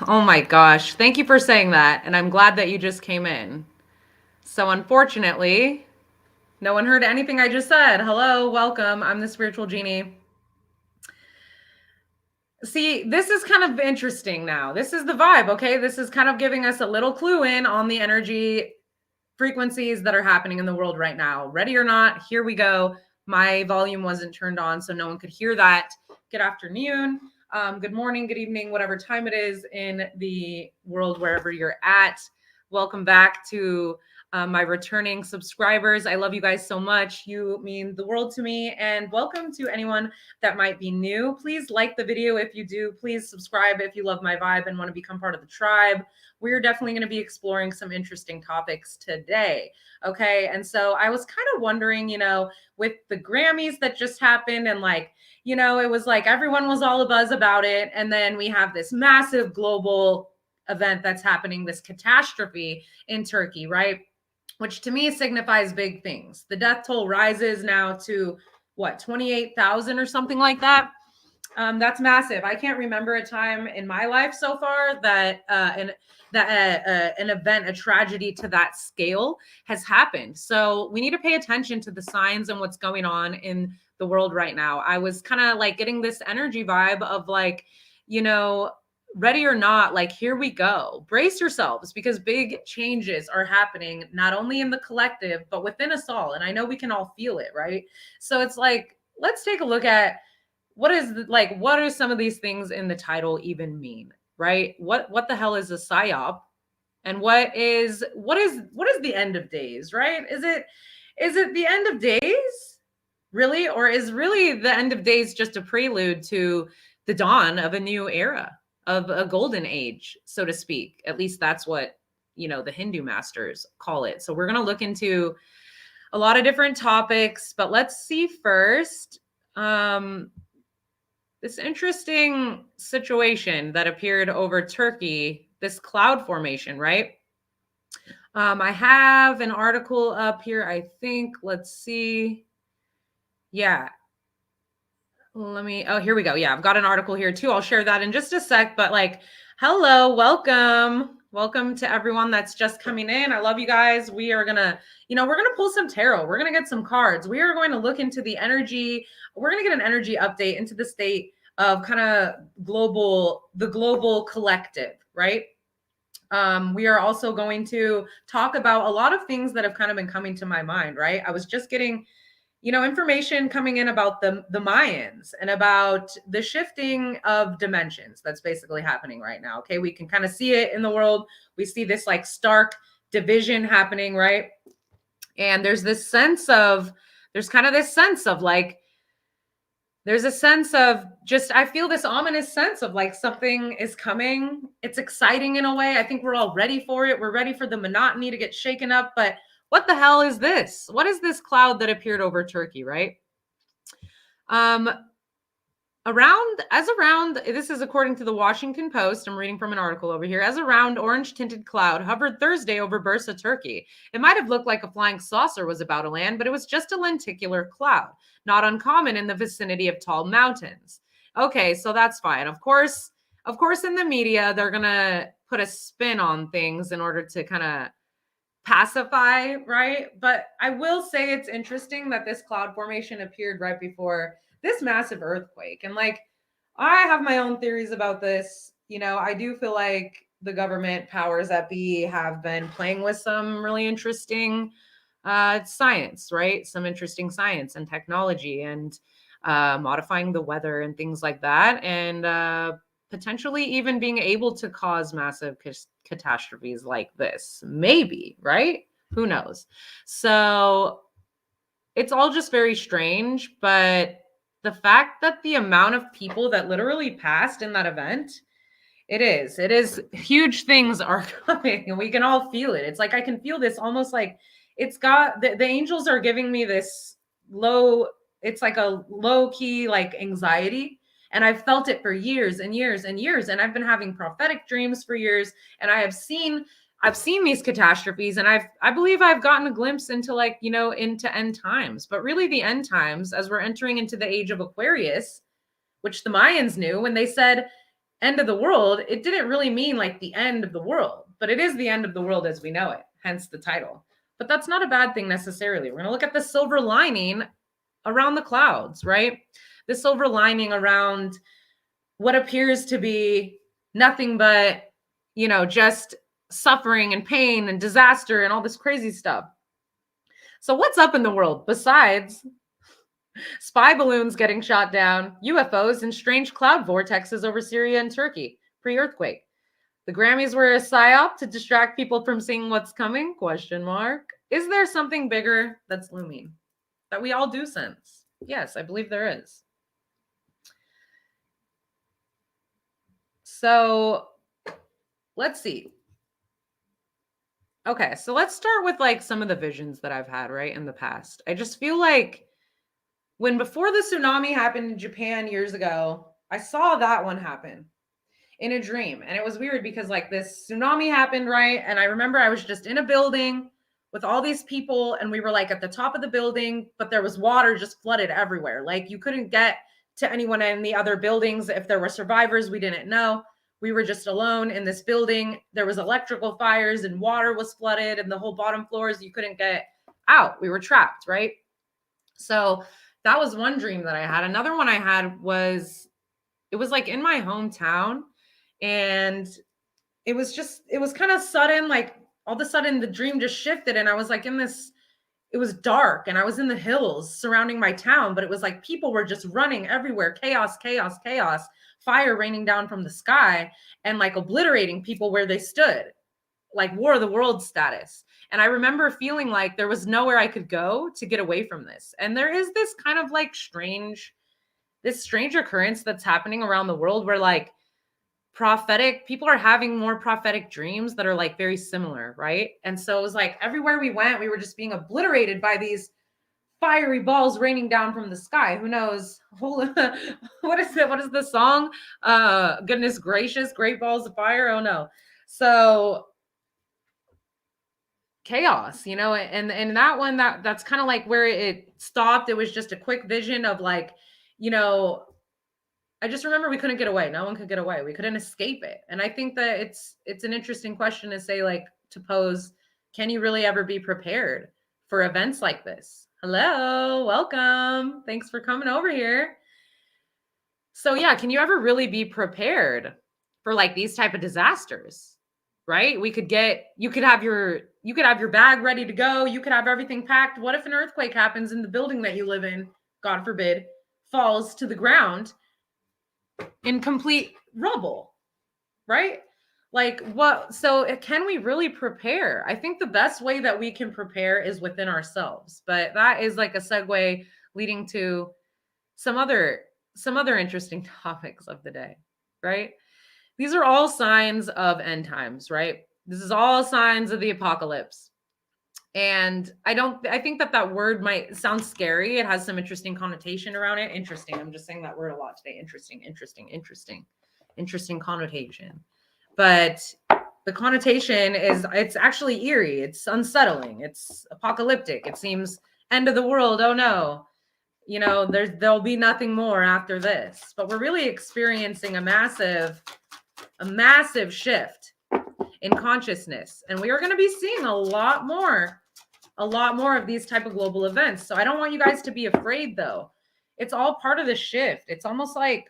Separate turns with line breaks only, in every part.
Oh my gosh. Thank you for saying that. And I'm glad that you just came in. So unfortunately, no one heard anything I just said. Hello, welcome. I'm the spiritual genie. See, this is kind of interesting now. This is the vibe, okay? This is kind of giving us a little clue in on the energy frequencies that are happening in the world right now. Ready or not, here we go. My volume wasn't turned on, so no one could hear that. Good afternoon, good morning, good evening, whatever time it is in the world, wherever you're at. Welcome back to my returning subscribers. I love you guys so much. You mean the world to me. And welcome to anyone that might be new. Please like the video if you do. Please subscribe if you love my vibe and want to become part of the tribe. We're definitely going to be exploring some interesting topics today. Okay. And so I was kind of wondering, with the Grammys that just happened and it was like everyone was all abuzz about it. And then we have this massive global event that's happening, this catastrophe in Turkey, right? Which to me signifies big things. The death toll rises now to 28,000 or something like that. That's massive. I can't remember a time in my life so far that an event, a tragedy to that scale has happened. So we need to pay attention to the signs and what's going on in the world right now. I was kind of like getting this energy vibe of ready or not, here we go. Brace yourselves because big changes are happening, not only in the collective, but within us all. And I know we can all feel it, right? So it's let's take a look at what are some of these things in the title even mean, right? What the hell is a psyop? And what is the end of days, right? Is it the end of days? Really? Or is really the end of days just a prelude to the dawn of a new era, of a golden age, so to speak? At least that's what, the Hindu masters call it. So we're going to look into a lot of different topics, but let's see first, this interesting situation that appeared over Turkey, this cloud formation, right? I have an article up here, I think. Let's see. Yeah. Here we go. Yeah, I've got an article here too. I'll share that in just a sec, but hello, welcome. Welcome to everyone that's just coming in. I love you guys. We are going to, we're going to pull some tarot. We're going to get some cards. We are going to look into the energy. We're going to get an energy update into the state of kind of the global collective, right? We are also going to talk about a lot of things that have kind of been coming to my mind, right? I was just getting information coming in about the Mayans and about the shifting of dimensions that's basically happening right now. Okay. We can kind of see it in the world. We see this stark division happening, right? And there's a sense of I feel this ominous sense of something is coming. It's exciting in a way. I think we're all ready for it. We're ready for the monotony to get shaken up, but what the hell is this? What is this cloud that appeared over Turkey, right? This is according to the Washington Post. I'm reading from an article over here. As a round orange tinted cloud hovered Thursday over Bursa, Turkey. It might have looked like a flying saucer was about to land, but it was just a lenticular cloud, not uncommon in the vicinity of tall mountains. Okay, so that's fine. Of course, in the media, they're going to put a spin on things in order to kind of pacify, right? But I will say it's interesting that this cloud formation appeared right before this massive earthquake. And I have my own theories about this. I do feel like the government powers that be have been playing with some really interesting science, right? Some interesting science and technology and modifying the weather and things like that. And potentially even being able to cause massive catastrophes like this. Maybe, right? Who knows? So it's all just very strange, but the fact that the amount of people that literally passed in that event, it is huge things are coming and we can all feel it. It's I can feel this almost it's got the angels are giving me this it's a low key anxiety. And I've felt it for years and years and years. And I've been having prophetic dreams for years. And I've seen these catastrophes. And I believe I've gotten a glimpse into into end times. But really the end times, as we're entering into the age of Aquarius, which the Mayans knew when they said, end of the world, it didn't really mean like the end of the world, but it is the end of the world as we know it, hence the title. But that's not a bad thing necessarily. We're going to look at the silver lining around the clouds, right? The silver lining around what appears to be nothing but, just suffering and pain and disaster and all this crazy stuff. So what's up in the world besides spy balloons getting shot down, UFOs, and strange cloud vortexes over Syria and Turkey pre-earthquake? The Grammys were a psyop to distract people from seeing what's coming? ? Is there something bigger that's looming that we all do sense? Yes, I believe there is. So let's see. Okay, so let's start with like some of the visions that I've had, right, in the past. I just feel like before the tsunami happened in Japan years ago, I saw that one happen in a dream. And it was weird because like this tsunami happened, right? And I remember I was just in a building with all these people and we were like at the top of the building, but there was water just flooded everywhere. Like you couldn't get to anyone in the other buildings. If there were survivors, we didn't know. We were just alone in this building. There was electrical fires and water was flooded and the whole bottom floors, you couldn't get out. We were trapped, right? So that was one dream that I had. Another one I had was, it was like in my hometown and it was kind of sudden, like all of a sudden the dream just shifted and I was like it was dark and I was in the hills surrounding my town, but it was like people were just running everywhere. Chaos, chaos, chaos, fire raining down from the sky and like obliterating people where they stood, like War of the World status. And I remember feeling like there was nowhere I could go to get away from this. And there is this kind of like strange occurrence that's happening around the world where like people are having more prophetic dreams that are like very similar, right? And so it was like everywhere we went, we were just being obliterated by these fiery balls raining down from the sky. Who knows? What is it? What is the song? Goodness gracious, great balls of fire. Oh no. So chaos, and that one, that's kind of like where it stopped. It was just a quick vision of like, I just remember we couldn't get away. No one could get away. We couldn't escape it. And I think that it's an interesting question to say, like, to pose, can you really ever be prepared for events like this? Hello, welcome. Thanks for coming over here. So yeah, can you ever really be prepared for like these type of disasters? Right? You could have your bag ready to go. You could have everything packed. What if an earthquake happens and the building that you live in, God forbid, falls to the ground in complete rubble, right? Like what? So can we really prepare? I think the best way that we can prepare is within ourselves, but that is like a segue leading to some other interesting topics of the day, right? These are all signs of end times, right? This is all signs of the apocalypse. And I think that word might sound scary. It has some interesting connotation around it. Interesting. I'm just saying that word a lot today. Interesting connotation. But the connotation is, it's actually eerie. It's unsettling. It's apocalyptic. It seems end of the world. Oh no. There'll be nothing more after this. But we're really experiencing a massive shift in consciousness. And we are going to be seeing a lot more of these type of global events. So I don't want you guys to be afraid though. It's all part of the shift. It's almost like,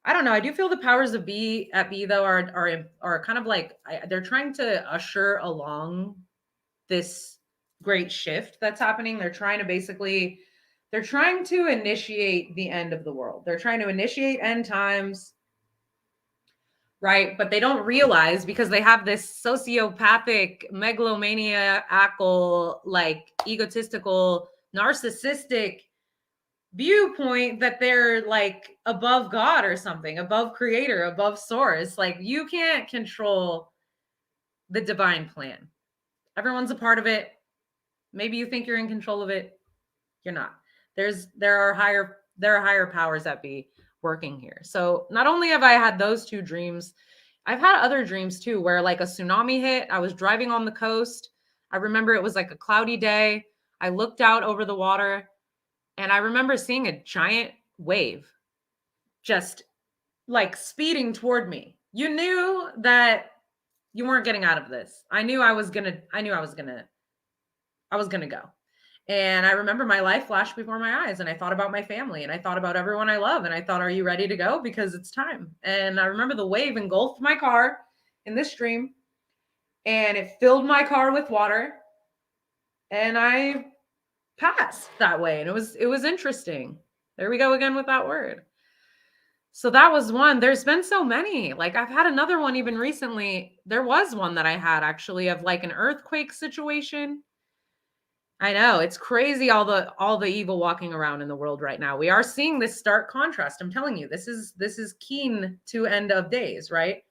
I don't know. I do feel the powers of be though are kind of like, they're trying to usher along this great shift that's happening. They're trying to initiate the end of the world. They're trying to initiate end times, right? But they don't realize, because they have this sociopathic, megalomaniacal, like egotistical, narcissistic viewpoint, that they're like above God or something, above creator, above source. Like you can't control the divine plan. Everyone's a part of it. Maybe you think you're in control of it. You're not. There are higher powers that be working here. So not only have I had those two dreams, I've had other dreams too, where like a tsunami hit. I was driving on the coast. I remember it was like a cloudy day. I looked out over the water and I remember seeing a giant wave just like speeding toward me. You knew that you weren't getting out of this. I knew I was going to go. And I remember my life flashed before my eyes, and I thought about my family, and I thought about everyone I love, and I thought, are you ready to go? Because it's time. And I remember the wave engulfed my car in this stream, and it filled my car with water, and I passed that way. And it was interesting. There we go again with that word. So that was one. There's been so many. Like I've had another one even recently. There was one that I had actually of like an earthquake situation. I know, it's crazy all the evil walking around in the world right now. We are seeing this stark contrast. I'm telling you, this is keen to end of days, right?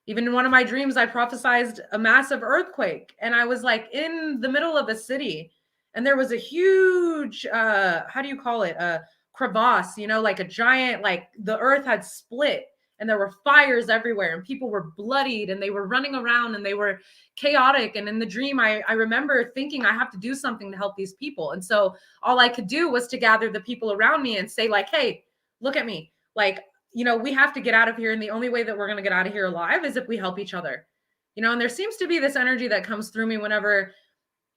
Even in one of my dreams, I prophesized a massive earthquake, and I was like in the middle of a city, and there was a huge, how do you call it? A crevasse, you know, like a giant, like the earth had split, and there were fires everywhere, and people were bloodied, and they were running around, and they were chaotic. And in the dream, I remember thinking I have to do something to help these people. And so all I could do was to gather the people around me and say like, hey, look at me. Like, you know, we have to get out of here. And the only way that we're going to get out of here alive is if we help each other, you know. And there seems to be this energy that comes through me whenever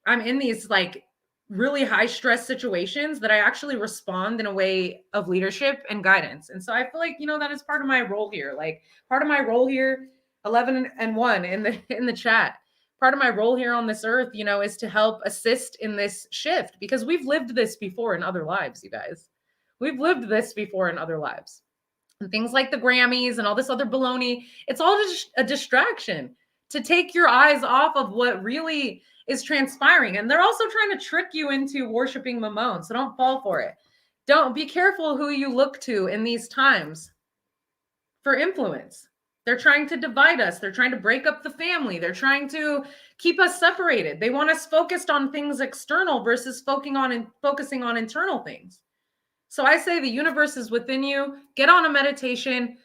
I'm in these like really high stress situations, that I actually respond in a way of leadership and guidance. And so I feel like, you know, that is part of my role here. Like part of my role here, 11 and 1 in the chat. Part of my role here on this earth, you know, is to help assist in this shift, because we've lived this before in other lives, you guys. We've lived this before in other lives. And things like the Grammys and all this other baloney, it's all just a distraction to take your eyes off of what really is transpiring. And they're also trying to trick you into worshiping Mammon. So don't fall for it. Don't be careful who you look to in these times for influence. They're trying to divide us. They're trying to break up the family. They're trying to keep us separated. They want us focused on things external versus focusing on internal things. So I say the universe is within you. Get on a meditation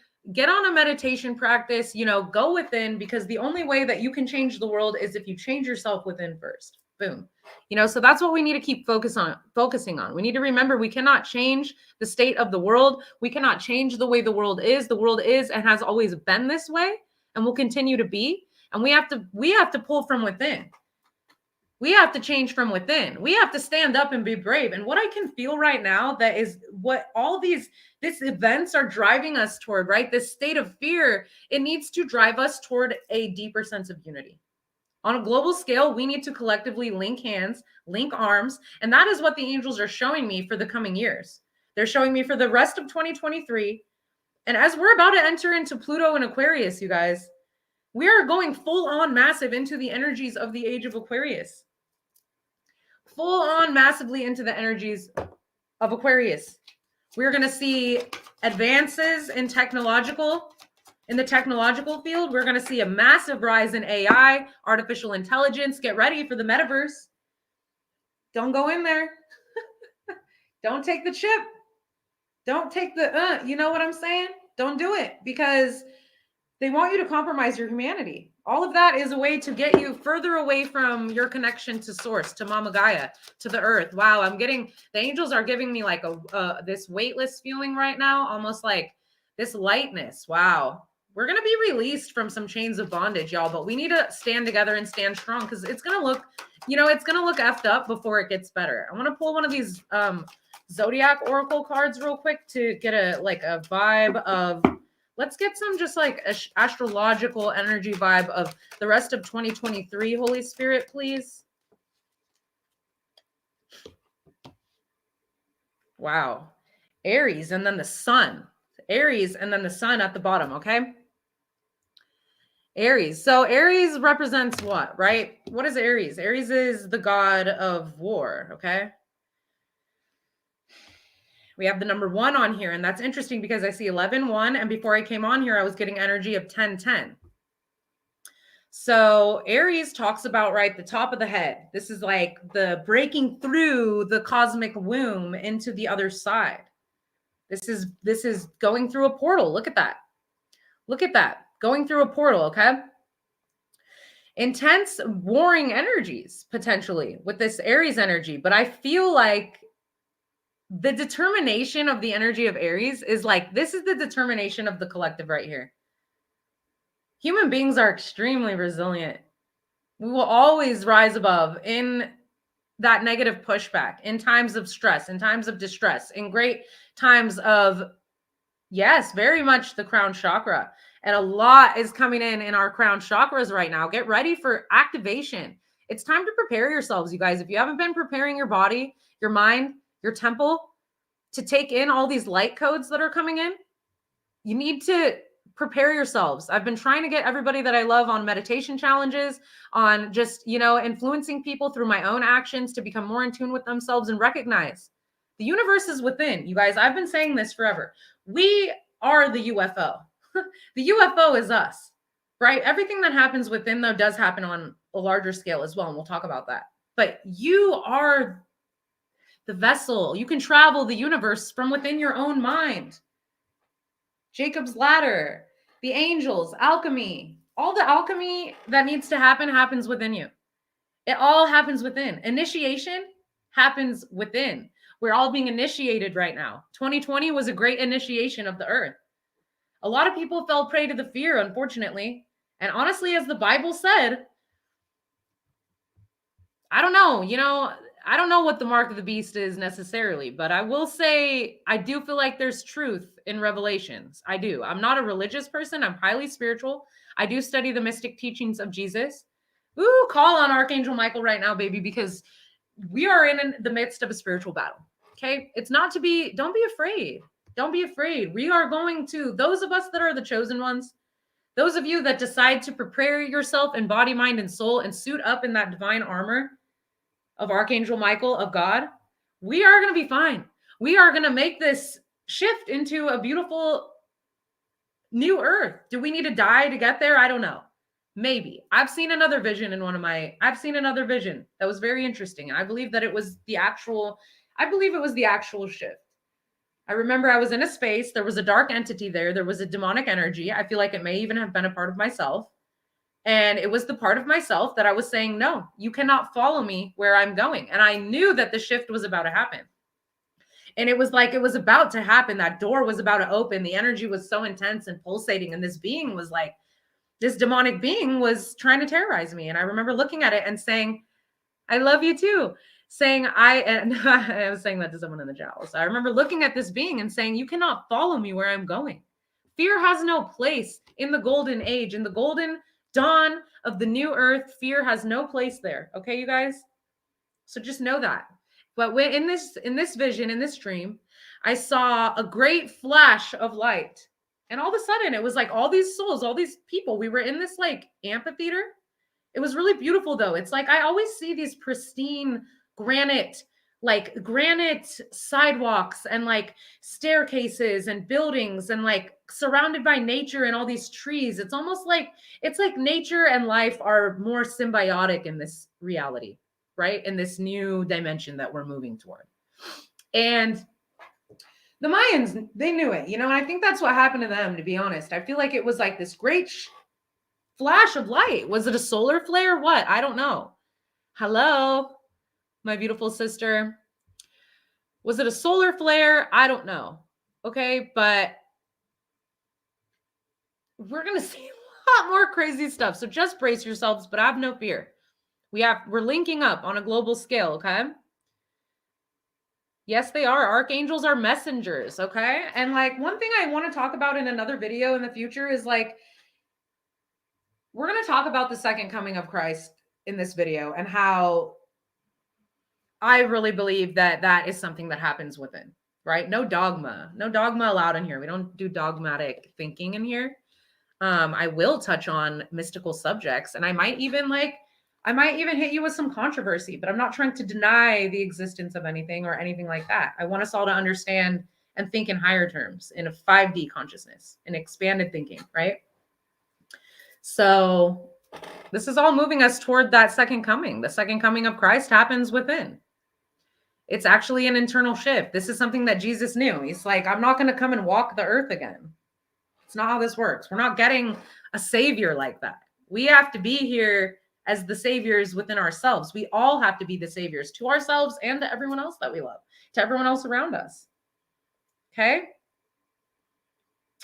practice, you know, go within, because the only way that you can change the world is if you change yourself within first. Boom. You know, so that's what we need to keep focusing on. We need to remember we cannot change the state of the world. We cannot change the way the world is. The world is and has always been this way and will continue to be. And we have to pull from within. We have to change from within. We have to stand up and be brave. And what I can feel right now, that is what all these events are driving us toward, right? This state of fear, it needs to drive us toward a deeper sense of unity. On a global scale, we need to collectively link hands, link arms. And that is what the angels are showing me for the coming years. They're showing me for the rest of 2023. And as we're about to enter into Pluto and Aquarius, you guys, we are going full on massive into the energies of the age of Aquarius. Full on massively into the energies of Aquarius. We're going to see advances in the technological field. We're going to see a massive rise in AI, artificial intelligence. Get ready for the metaverse. Don't go in there. Don't take the chip. Don't take the, you know what I'm saying? Don't do it, because they want you to compromise your humanity. All of that is a way to get you further away from your connection to source, to Mama Gaia, to the earth. Wow, the angels are giving me like this weightless feeling right now, almost like this lightness. Wow. We're going to be released from some chains of bondage, y'all, but we need to stand together and stand strong, because it's going to look, you know, it's going to look effed up before it gets better. I want to pull one of these Zodiac Oracle cards real quick to get a vibe of, let's get some just like astrological energy vibe of the rest of 2023. Holy Spirit, please. Wow. Aries and then the sun. Aries and then the sun at the bottom, okay? Aries. So Aries represents what, right? What is Aries? Aries is the god of war, okay? We have the number 1 on here, and that's interesting because I see 11-1, and before I came on here, I was getting energy of 10-10. So Aries talks about, right, the top of the head. This is like the breaking through the cosmic womb into the other side. This is going through a portal. Look at that. Look at that. Going through a portal, okay? Intense warring energies, potentially, with this Aries energy. But I feel like The determination of the energy of Aries is like, this is the determination of the collective right here. Human beings are extremely resilient. We will always rise above in that negative pushback, in times of stress, in times of distress, in great times of, yes, very much the crown chakra. And a lot is coming in our crown chakras right now. Get ready for activation. It's time to prepare yourselves, you guys. If you haven't been preparing your body, your mind, your temple to take in all these light codes that are coming in, you need to prepare yourselves. I've been trying to get everybody that I love on meditation challenges, on just, influencing people through my own actions to become more in tune with themselves and recognize the universe is within. You guys, I've been saying this forever. We are the UFO. The UFO is us, right? Everything that happens within, though, does happen on a larger scale as well. And we'll talk about that. But you are the vessel. You can travel the universe from within your own mind. Jacob's ladder, the angels, alchemy, all the alchemy that needs to happen happens within you. It all happens within. Initiation happens within. We're all being initiated right now. 2020 was a great initiation of the earth. A lot of people fell prey to the fear, unfortunately. And honestly, as the Bible said, I don't know, I don't know what the mark of the beast is necessarily, but I will say I do feel like there's truth in Revelations. I do. I'm not a religious person. I'm highly spiritual. I do study the mystic teachings of Jesus. Ooh, call on Archangel Michael right now, baby, because we are in the midst of a spiritual battle. Okay? It's not to be, don't be afraid. Don't be afraid. We are going to, those of us that are the chosen ones, those of you that decide to prepare yourself in body, mind, and soul and suit up in that divine armor of Archangel Michael, of God, we are going to be fine. We are going to make this shift into a beautiful new earth. Do we need to die to get there? I don't know. Maybe. I've seen another vision that was very interesting. And I believe that it was the actual shift. I remember I was in a space. There was a dark entity there. There was a demonic energy. I feel like it may even have been a part of myself. And it was the part of myself that I was saying, no, you cannot follow me where I'm going. And I knew that the shift was about to happen. And it was like, it was about to happen. That door was about to open. The energy was so intense and pulsating. And this being was like, this demonic being was trying to terrorize me. And I remember looking at it and saying, I love you too. And I was saying that to someone in the chapel. So I remember looking at this being and saying, you cannot follow me where I'm going. Fear has no place in the golden age, in the golden dawn of the new earth. Fear has no place there. Okay, you guys? So just know that. But in this vision, in this dream, I saw a great flash of light. And all of a sudden, it was like all these souls, all these people, we were in this like amphitheater. It was really beautiful though. It's like, I always see these pristine granite sidewalks and like staircases and buildings and like surrounded by nature and all these trees. It's almost like, it's like nature and life are more symbiotic in this reality, right? In this new dimension that we're moving toward. And the Mayans, they knew it, and I think that's what happened to them, to be honest. I feel like it was like this great flash of light. Was it a solar flare? What? I don't know. Hello, my beautiful sister. Was it a solar flare? I don't know. Okay, but we're going to see a lot more crazy stuff. So just brace yourselves, but have no fear. We're linking up on a global scale, okay? Yes, they are. Archangels are messengers, okay? And like one thing I want to talk about in another video in the future is like, we're going to talk about the second coming of Christ in this video and how I really believe that that is something that happens within, right? No dogma allowed in here. We don't do dogmatic thinking in here. I will touch on mystical subjects, and I might even hit you with some controversy, but I'm not trying to deny the existence of anything or anything like that. I want us all to understand and think in higher terms, in a 5D consciousness, in expanded thinking, right? So this is all moving us toward that second coming. The second coming of Christ happens within. It's actually an internal shift. This is something that Jesus knew. He's like, I'm not going to come and walk the earth again. It's not how this works. We're not getting a savior like that. We have to be here as the saviors within ourselves. We all have to be the saviors to ourselves and to everyone else that we love, to everyone else around us. Okay?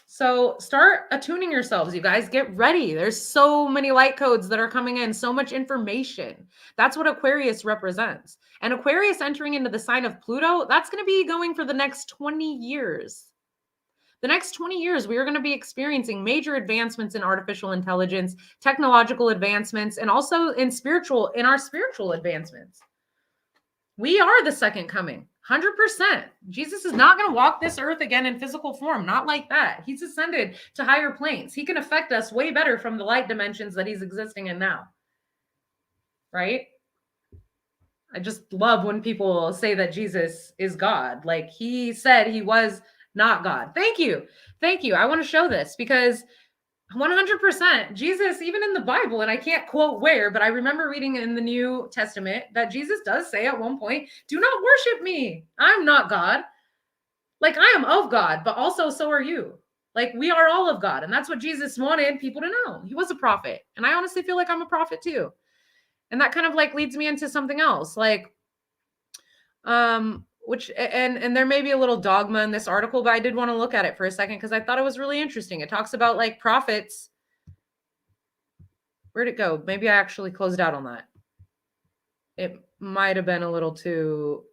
So start attuning yourselves, you guys. Get ready. There's so many light codes that are coming in, so much information. That's what Aquarius represents. And Aquarius entering into the sign of Pluto, that's going to be going for the next 20 years. The next 20 years, we are going to be experiencing major advancements in artificial intelligence, technological advancements, and also in our spiritual advancements. We are the second coming, 100%. Jesus is not going to walk this earth again in physical form, not like that. He's ascended to higher planes. He can affect us way better from the light dimensions that he's existing in now. Right? I just love when people say that Jesus is God. Like he said he was not God. Thank you. Thank you. I want to show this because 100% Jesus, even in the Bible, and I can't quote where, but I remember reading in the New Testament that Jesus does say at one point, do not worship me. I'm not God. Like I am of God, but also so are you. Like we are all of God. And that's what Jesus wanted people to know. He was a prophet. And I honestly feel like I'm a prophet too. And that kind of like leads me into something else. Like, which and there may be a little dogma in this article, but I did want to look at it for a second because I thought it was really interesting. It talks about like prophets. Where'd it go? Maybe I actually closed out on that. It might have been a little too.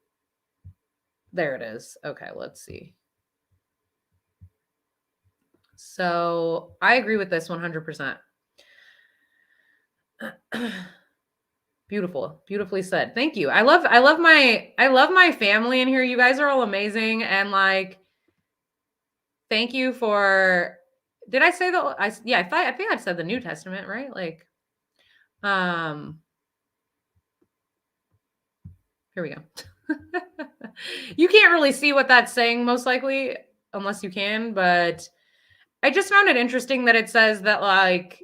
There it is. Okay, let's see. So I agree with this 100%. Beautiful, beautifully said. Thank you. I love my family in here. You guys are all amazing. And like, thank you for, did I say that? I think I said the New Testament, right? Like, here we go. You can't really see what that's saying most likely, unless you can, but I just found it interesting that it says that like,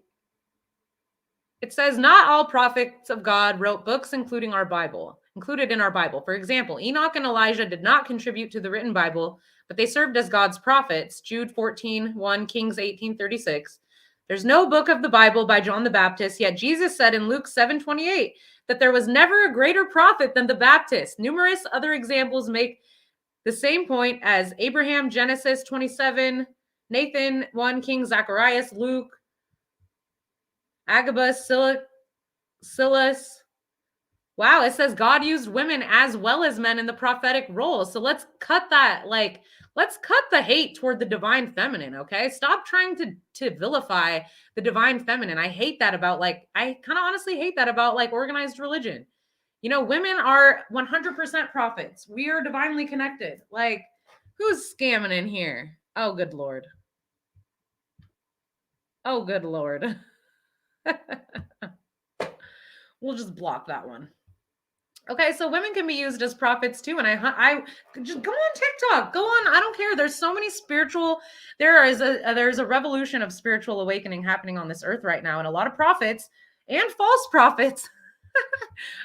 it says not all prophets of God wrote books, included in our Bible. For example, Enoch and Elijah did not contribute to the written Bible, but they served as God's prophets. Jude 14:1, Kings 18:36. There's no book of the Bible by John the Baptist, yet Jesus said in Luke 7:28 that there was never a greater prophet than the Baptist. Numerous other examples make the same point as Abraham, Genesis 27, Nathan 1, King Zacharias, Luke, Agabus, Silas. Wow, it says God used women as well as men in the prophetic role. So let's cut that, like, let's cut the hate toward the divine feminine, okay? Stop trying to vilify the divine feminine. I hate that about, like, I kind of honestly hate that about, like, organized religion. You know, women are 100% prophets. We are divinely connected. Like, who's scamming in here? Oh, good Lord. Oh, good Lord. We'll just block that one. Okay, so women can be used as prophets too. And I just go on TikTok, go on. I don't care. There's so many there's a revolution of spiritual awakening happening on this earth right now. And a lot of prophets and false prophets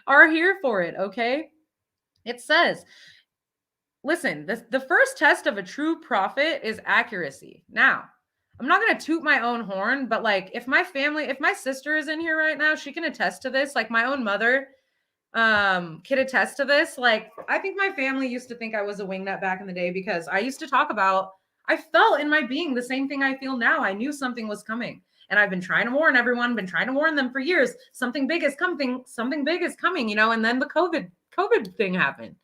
are here for it. Okay. It says, listen, the first test of a true prophet is accuracy. Now, I'm not going to toot my own horn, but like if my sister is in here right now, she can attest to this. Like my own mother can attest to this. Like I think my family used to think I was a wingnut back in the day because I used to talk about, I felt in my being the same thing I feel now. I knew something was coming. And I've been trying to warn everyone, been trying to warn them for years. Something big is coming, you know, and then the COVID thing happened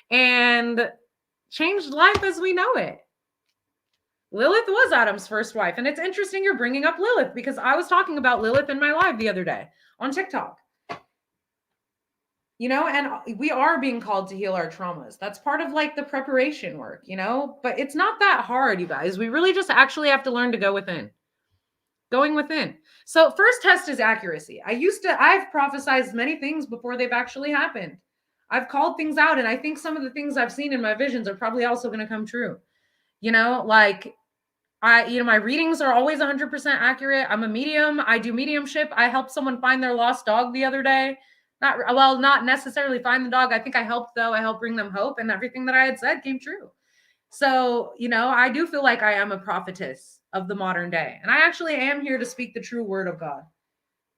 and changed life as we know it. Lilith was Adam's first wife. And it's interesting you're bringing up Lilith because I was talking about Lilith in my live the other day on TikTok. You know, and we are being called to heal our traumas. That's part of like the preparation work, you know, but it's not that hard, you guys. We really just actually have to learn to go within. Going within. So first test is accuracy. I've prophesized many things before they've actually happened. I've called things out, and I think some of the things I've seen in my visions are probably also going to come true. You know, like my readings are always 100% accurate. I'm a medium. I do mediumship. I helped someone find their lost dog the other day. Not necessarily find the dog. I think I helped, though. I helped bring them hope, and everything that I had said came true. So, you know, I do feel like I am a prophetess of the modern day, and I actually am here to speak the true word of God.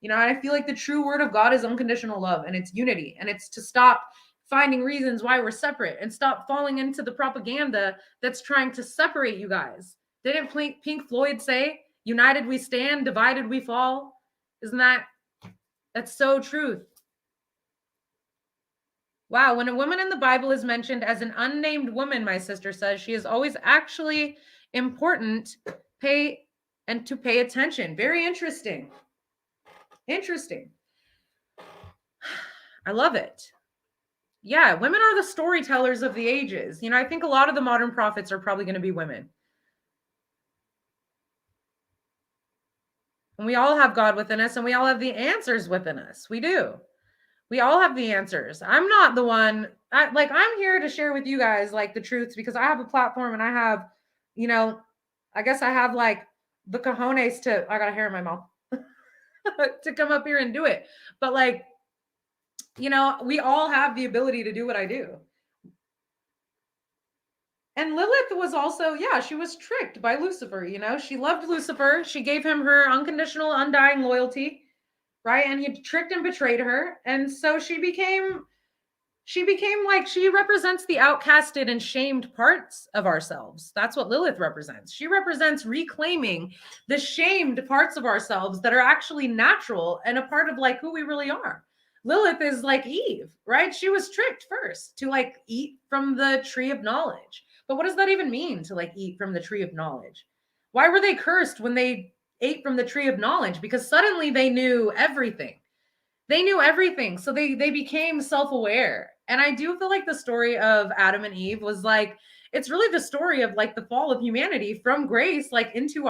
You know, and I feel like the true word of God is unconditional love, and it's unity, and it's to stop finding reasons why we're separate and stop falling into the propaganda that's trying to separate you guys. Didn't Pink Floyd say, "United we stand, divided we fall"? Isn't that's so truth? Wow, when a woman in the Bible is mentioned as an unnamed woman, my sister says, she is always actually important. Pay attention. Very interesting. Interesting. I love it. Yeah, women are the storytellers of the ages. You know, I think a lot of the modern prophets are probably going to be women. And we all have God within us, and we all have the answers within us. We do. We all have the answers. I'm not the one, I'm here to share with you guys like the truths because I have a platform and I have, you know, I guess I have like the cojones to, I got a hair in my mouth to come up here and do it. But like, you know, we all have the ability to do what I do. And Lilith was also, yeah, she was tricked by Lucifer, you know, she loved Lucifer. She gave him her unconditional, undying loyalty, right? And he tricked and betrayed her. And so she became like, she represents the outcasted and shamed parts of ourselves. That's what Lilith represents. She represents reclaiming the shamed parts of ourselves that are actually natural and a part of like who we really are. Lilith is like Eve, right? She was tricked first to like eat from the tree of knowledge. But what does that even mean to like eat from the tree of knowledge? Why were they cursed when they ate from the tree of knowledge? Because suddenly they knew everything. They knew everything. So they became self-aware. And I do feel like the story of Adam and Eve was like, it's really the story of like the fall of humanity from grace, like into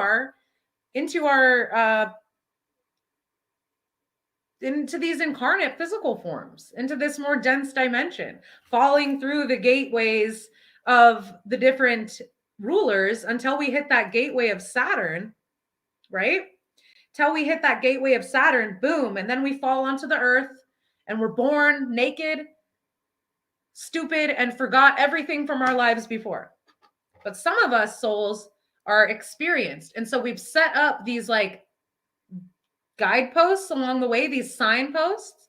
these incarnate physical forms, into this more dense dimension, falling through the gateways of the different rulers until we hit that gateway of Saturn, right? Till we hit that gateway of Saturn, boom, and then we fall onto the earth and we're born naked, stupid, and forgot everything from our lives before. But some of us souls are experienced. And so we've set up these like guideposts along the way, these signposts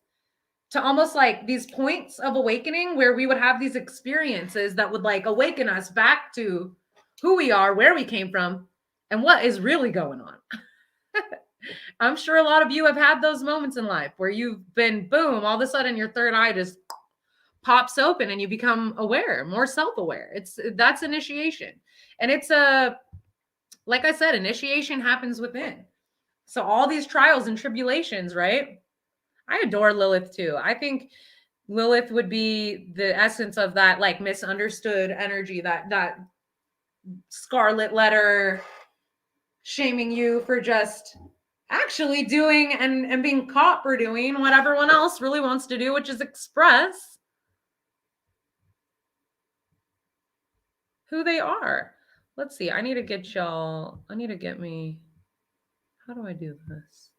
to almost like these points of awakening where we would have these experiences that would like awaken us back to who we are, where we came from, and what is really going on. I'm sure a lot of you have had those moments in life where you've been, boom, all of a sudden your third eye just pops open and you become aware, more self-aware. That's initiation. And it's like I said, initiation happens within. So all these trials and tribulations, right? I adore Lilith too. I think Lilith would be the essence of that like misunderstood energy, that scarlet letter shaming you for just actually doing and being caught for doing what everyone else really wants to do, which is express who they are. Let's see. I need to get me. How do I do this?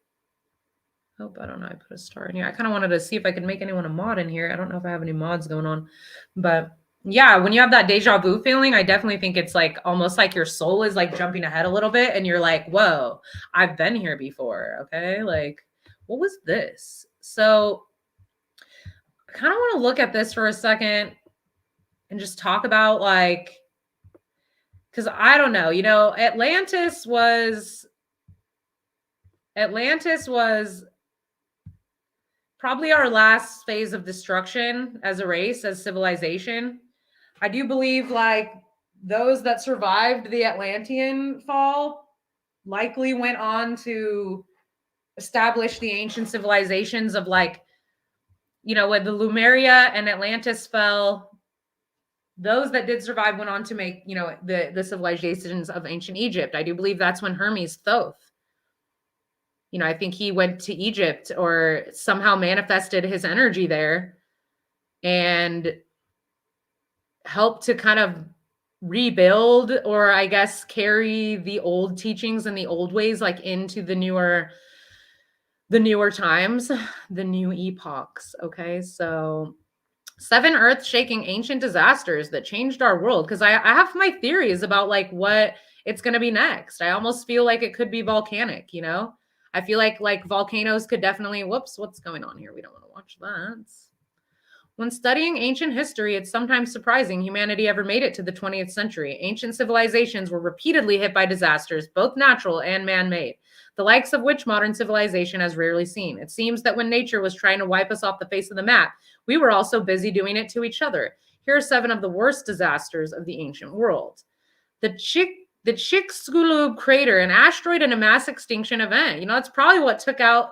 Oh, I don't know. I put a star in here. I kind of wanted to see if I could make anyone a mod in here. I don't know if I have any mods going on, but yeah, when you have that deja vu feeling, I definitely think it's like almost like your soul is like jumping ahead a little bit and you're like, whoa, I've been here before. Okay. Like, what was this? So I kind of want to look at this for a second and just talk about like, because I don't know, you know, Atlantis was probably our last phase of destruction as a race, as civilization. I do believe like those that survived the Atlantean fall likely went on to establish the ancient civilizations of like, you know, when the Lemuria and Atlantis fell, those that did survive went on to make, you know, the civilizations of ancient Egypt. I do believe that's when Hermes Thoth, you know, I think he went to Egypt or somehow manifested his energy there and helped to kind of rebuild, or I guess carry the old teachings and the old ways like into the newer times, the new epochs. Okay. So 7 earth-shaking ancient disasters that changed our world. Because I have my theories about like what it's going to be next. I almost feel like it could be volcanic, you know? I feel like volcanoes could definitely, whoops, what's going on here? We don't want to watch that. When studying ancient history, it's sometimes surprising humanity ever made it to the 20th century. Ancient civilizations were repeatedly hit by disasters, both natural and man-made, the likes of which modern civilization has rarely seen. It seems that when nature was trying to wipe us off the face of the map, we were also busy doing it to each other. Here are 7 of the worst disasters of the ancient world. The Chicxulub crater, an asteroid and a mass extinction event. You know, it's probably what took out.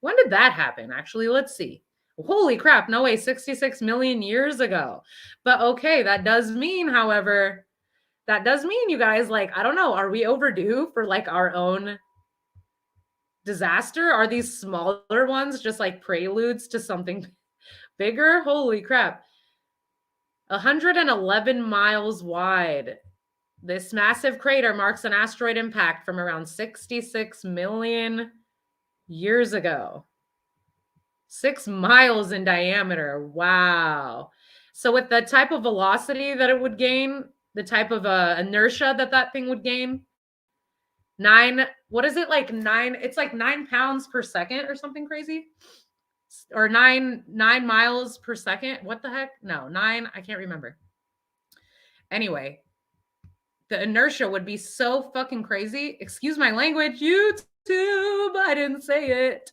When did that happen? Actually, let's see. Holy crap, no way, 66 million years ago. But okay, that does mean, however, you guys, like, I don't know, are we overdue for like our own disaster? Are these smaller ones just like preludes to something bigger? Holy crap. 111 miles wide. This massive crater marks an asteroid impact from around 66 million years ago. 6 miles in diameter. Wow. So with the type of velocity that it would gain, the type of inertia that thing would gain, it's like 9 pounds per second or something crazy, or nine miles per second. What the heck? No, 9, I can't remember. Anyway, the inertia would be so fucking crazy. Excuse my language, YouTube. I didn't say it.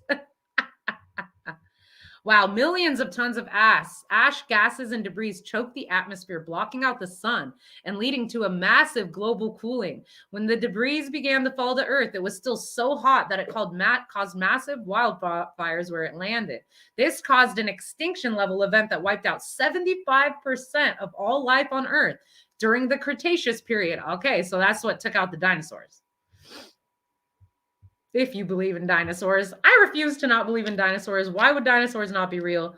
Wow, millions of tons of ash, gases, and debris choke the atmosphere, blocking out the sun and leading to a massive global cooling. When the debris began to fall to Earth, it was still so hot that it caused massive wildfires where it landed. This caused an extinction level event that wiped out 75% of all life on Earth during the Cretaceous period. Okay, so that's what took out the dinosaurs. If you believe in dinosaurs. I refuse to not believe in dinosaurs. Why would dinosaurs not be real?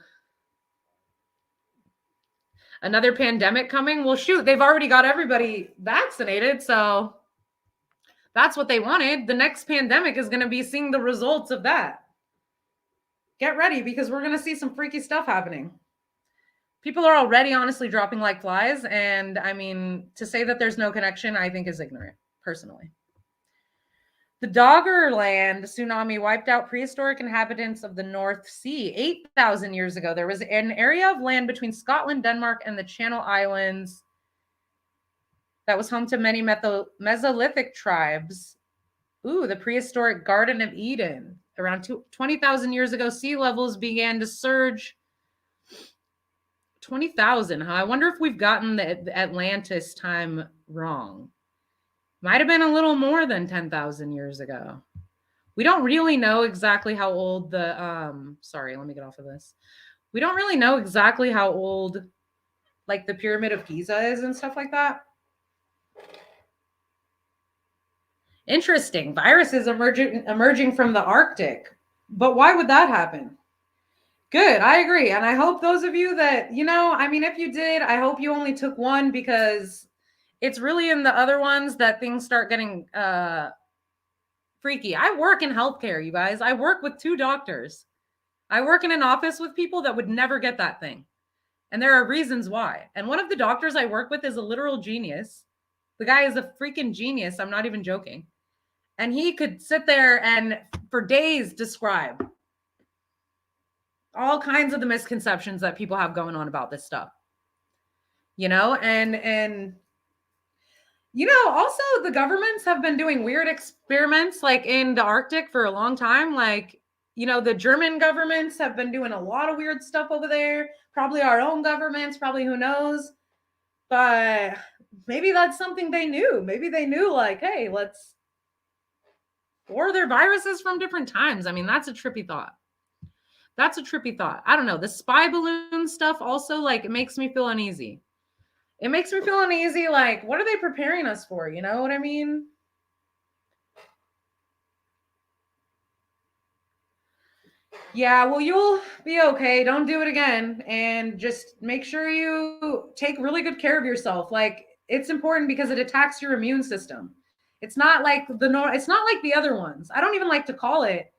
Another pandemic coming? Well, shoot, they've already got everybody vaccinated, so that's what they wanted. The next pandemic is going to be seeing the results of that. Get ready, because we're going to see some freaky stuff happening. People are already honestly dropping like flies, and I mean, to say that there's no connection, I think is ignorant, personally. The Doggerland tsunami wiped out prehistoric inhabitants of the North Sea 8,000 years ago. There was an area of land between Scotland, Denmark, and the Channel Islands that was home to many Mesolithic tribes. Ooh, the prehistoric Garden of Eden. Around 20,000 years ago, sea levels began to surge. 20,000, huh? I wonder if we've gotten the Atlantis time wrong. Might have been a little more than 10,000 years ago. We don't really know exactly how old the, sorry, let me get off of this. We don't really know exactly how old, like, the Pyramid of Giza is and stuff like that. Interesting. Viruses emerging from the Arctic. But why would that happen? Good, I agree. And I hope those of you that, you know, I mean, if you did, I hope you only took one, because it's really in the other ones that things start getting freaky. I work in healthcare, you guys. I work with 2 doctors. I work in an office with people that would never get that thing. And there are reasons why. And one of the doctors I work with is a literal genius. The guy is a freaking genius. I'm not even joking. And he could sit there and for days describe all kinds of the misconceptions that people have going on about this stuff. You know, and you know, also the governments have been doing weird experiments like in the Arctic for a long time. Like, you know, the German governments have been doing a lot of weird stuff over there. Probably our own governments, probably, who knows. But maybe that's something they knew. Maybe they knew, like, hey, or they're viruses from different times. I mean, that's a trippy thought. That's a trippy thought. I don't know. The spy balloon stuff also, like, it makes me feel uneasy. It makes me feel uneasy. Like, what are they preparing us for? You know what I mean? Yeah, well, you'll be okay. Don't do it again. And just make sure you take really good care of yourself. Like, it's important because it attacks your immune system. It's not like the other ones. I don't even like to call it,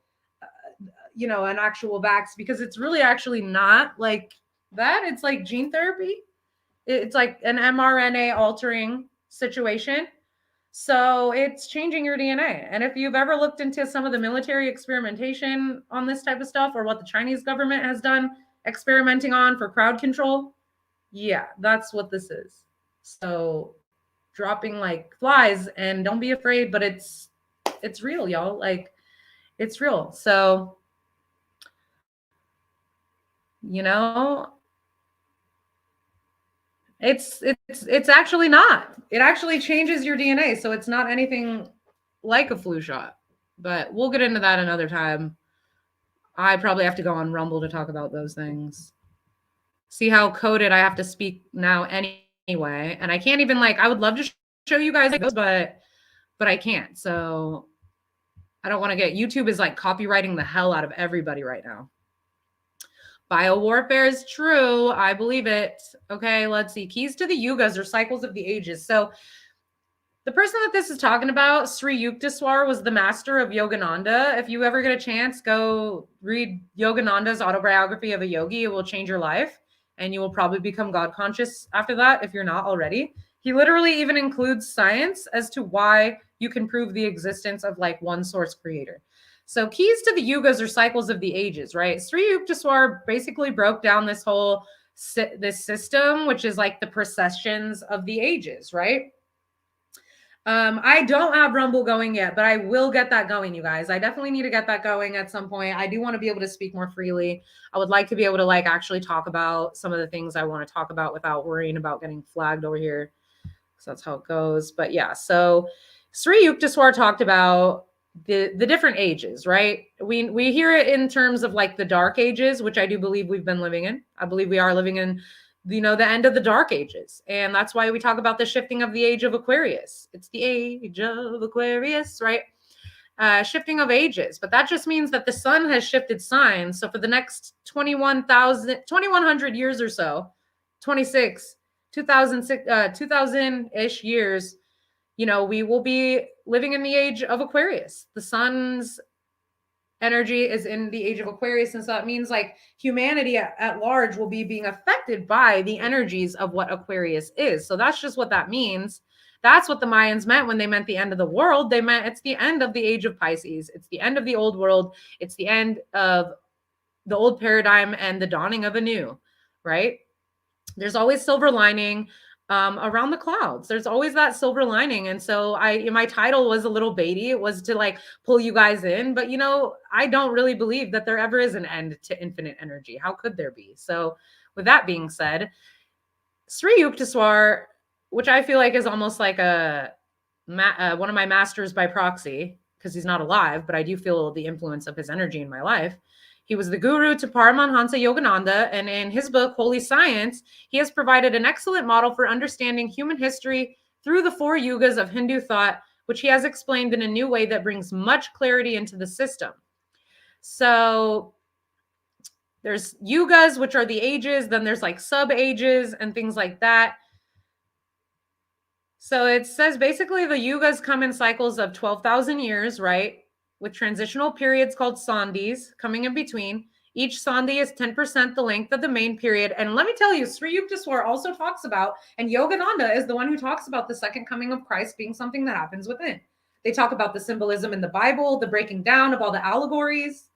you know, an actual vax, because it's really actually not like that. It's like gene therapy. It's like an mRNA altering situation. So it's changing your DNA. And if you've ever looked into some of the military experimentation on this type of stuff, or what the Chinese government has done experimenting on for crowd control, yeah, that's what this is. So dropping like flies, and don't be afraid, but it's real, y'all. Like, it's real. So, you know, it's actually not. It actually changes your DNA, so it's not anything like a flu shot. But we'll get into that another time. I probably have to go on Rumble to talk about those things. See how coded I have to speak now anyway, and I can't even like. I would love to show you guys those, but I can't. So I don't want to get. YouTube is like copywriting the hell out of everybody right now. Biowarfare is true. I believe it. Okay, let's see. Keys to the yugas or cycles of the ages. So the person that this is talking about, Sri Yukteswar, was the master of Yogananda. If you ever get a chance, go read Yogananda's autobiography of a yogi. It will change your life, and you will probably become God conscious after that if you're not already. He literally even includes science as to why you can prove the existence of like one source creator. So keys to the yugas or cycles of the ages, right? Sri Yukteswar basically broke down this whole this system, which is like the processions of the ages, right? I don't have Rumble going yet, but I will get that going, you guys. I definitely need to get that going at some point. I do want to be able to speak more freely. I would like to be able to like actually talk about some of the things I want to talk about without worrying about getting flagged over here. So that's how it goes. But yeah, so Sri Yukteswar talked about the different ages, right? We hear it in terms of like the dark ages, which I do believe we've been living in. I believe we are living in, you know, the end of the dark ages. And that's why we talk about the shifting of the age of Aquarius. It's the age of Aquarius, right? Shifting of ages. But that just means that the sun has shifted signs. So for the next 2100 years or so, 2000-ish years, you know, we will be living in the age of Aquarius. The sun's energy is in the age of Aquarius. And so that means like humanity at large will be being affected by the energies of what Aquarius is. So that's just what that means. That's what the Mayans meant when they meant the end of the world. They meant it's the end of the age of Pisces. It's the end of the old world. It's the end of the old paradigm and the dawning of a new, right? There's always silver lining around the clouds. There's always that silver lining. And so my title was a little baity. It was to like pull you guys in, but you know, I don't really believe that there ever is an end to infinite energy. How could there be? So with that being said, Sri Yukteswar, which I feel like is almost like one of my masters by proxy, because he's not alive, but I do feel the influence of his energy in my life. He was the guru to Paramahansa Yogananda, and in his book, Holy Science, he has provided an excellent model for understanding human history through the 4 yugas of Hindu thought, which he has explained in a new way that brings much clarity into the system. So there's yugas, which are the ages, then there's like sub-ages and things like that. So it says basically the yugas come in cycles of 12,000 years, right? With transitional periods called sandhis coming in between. Each sandhi is 10% the length of the main period. And let me tell you, Sri Yukteswar also talks about, and Yogananda is the one who talks about the second coming of Christ being something that happens within. They talk about the symbolism in the Bible, the breaking down of all the allegories.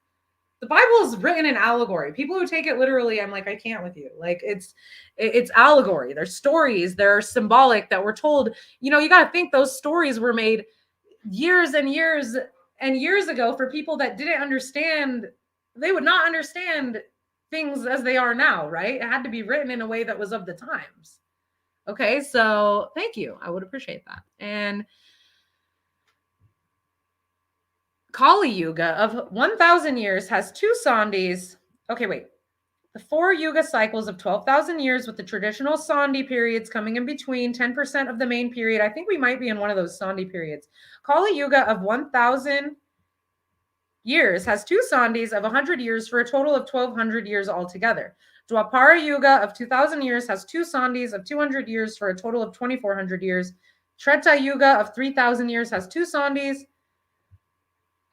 The Bible is written in allegory. People who take it literally, I'm like, I can't with you. Like it's allegory. There's stories, they're symbolic that we're told. You know, you got to think those stories were made years and years and years ago for people that didn't understand. They would not understand things as they are now, right? It had to be written in a way that was of the times. Okay, so thank you. I would appreciate that. And Kali Yuga of 1,000 years has 2 sandhis. Okay, wait. The 4 yuga cycles of 12,000 years with the traditional sandhi periods coming in between 10% of the main period. I think we might be in one of those sandhi periods. Kali Yuga of 1,000 years has 2 sandhis of 100 years for a total of 1,200 years altogether. Dwapara Yuga of 2,000 years has 2 sandhis of 200 years for a total of 2,400 years. Treta Yuga of 3,000 years has 2 sandhis.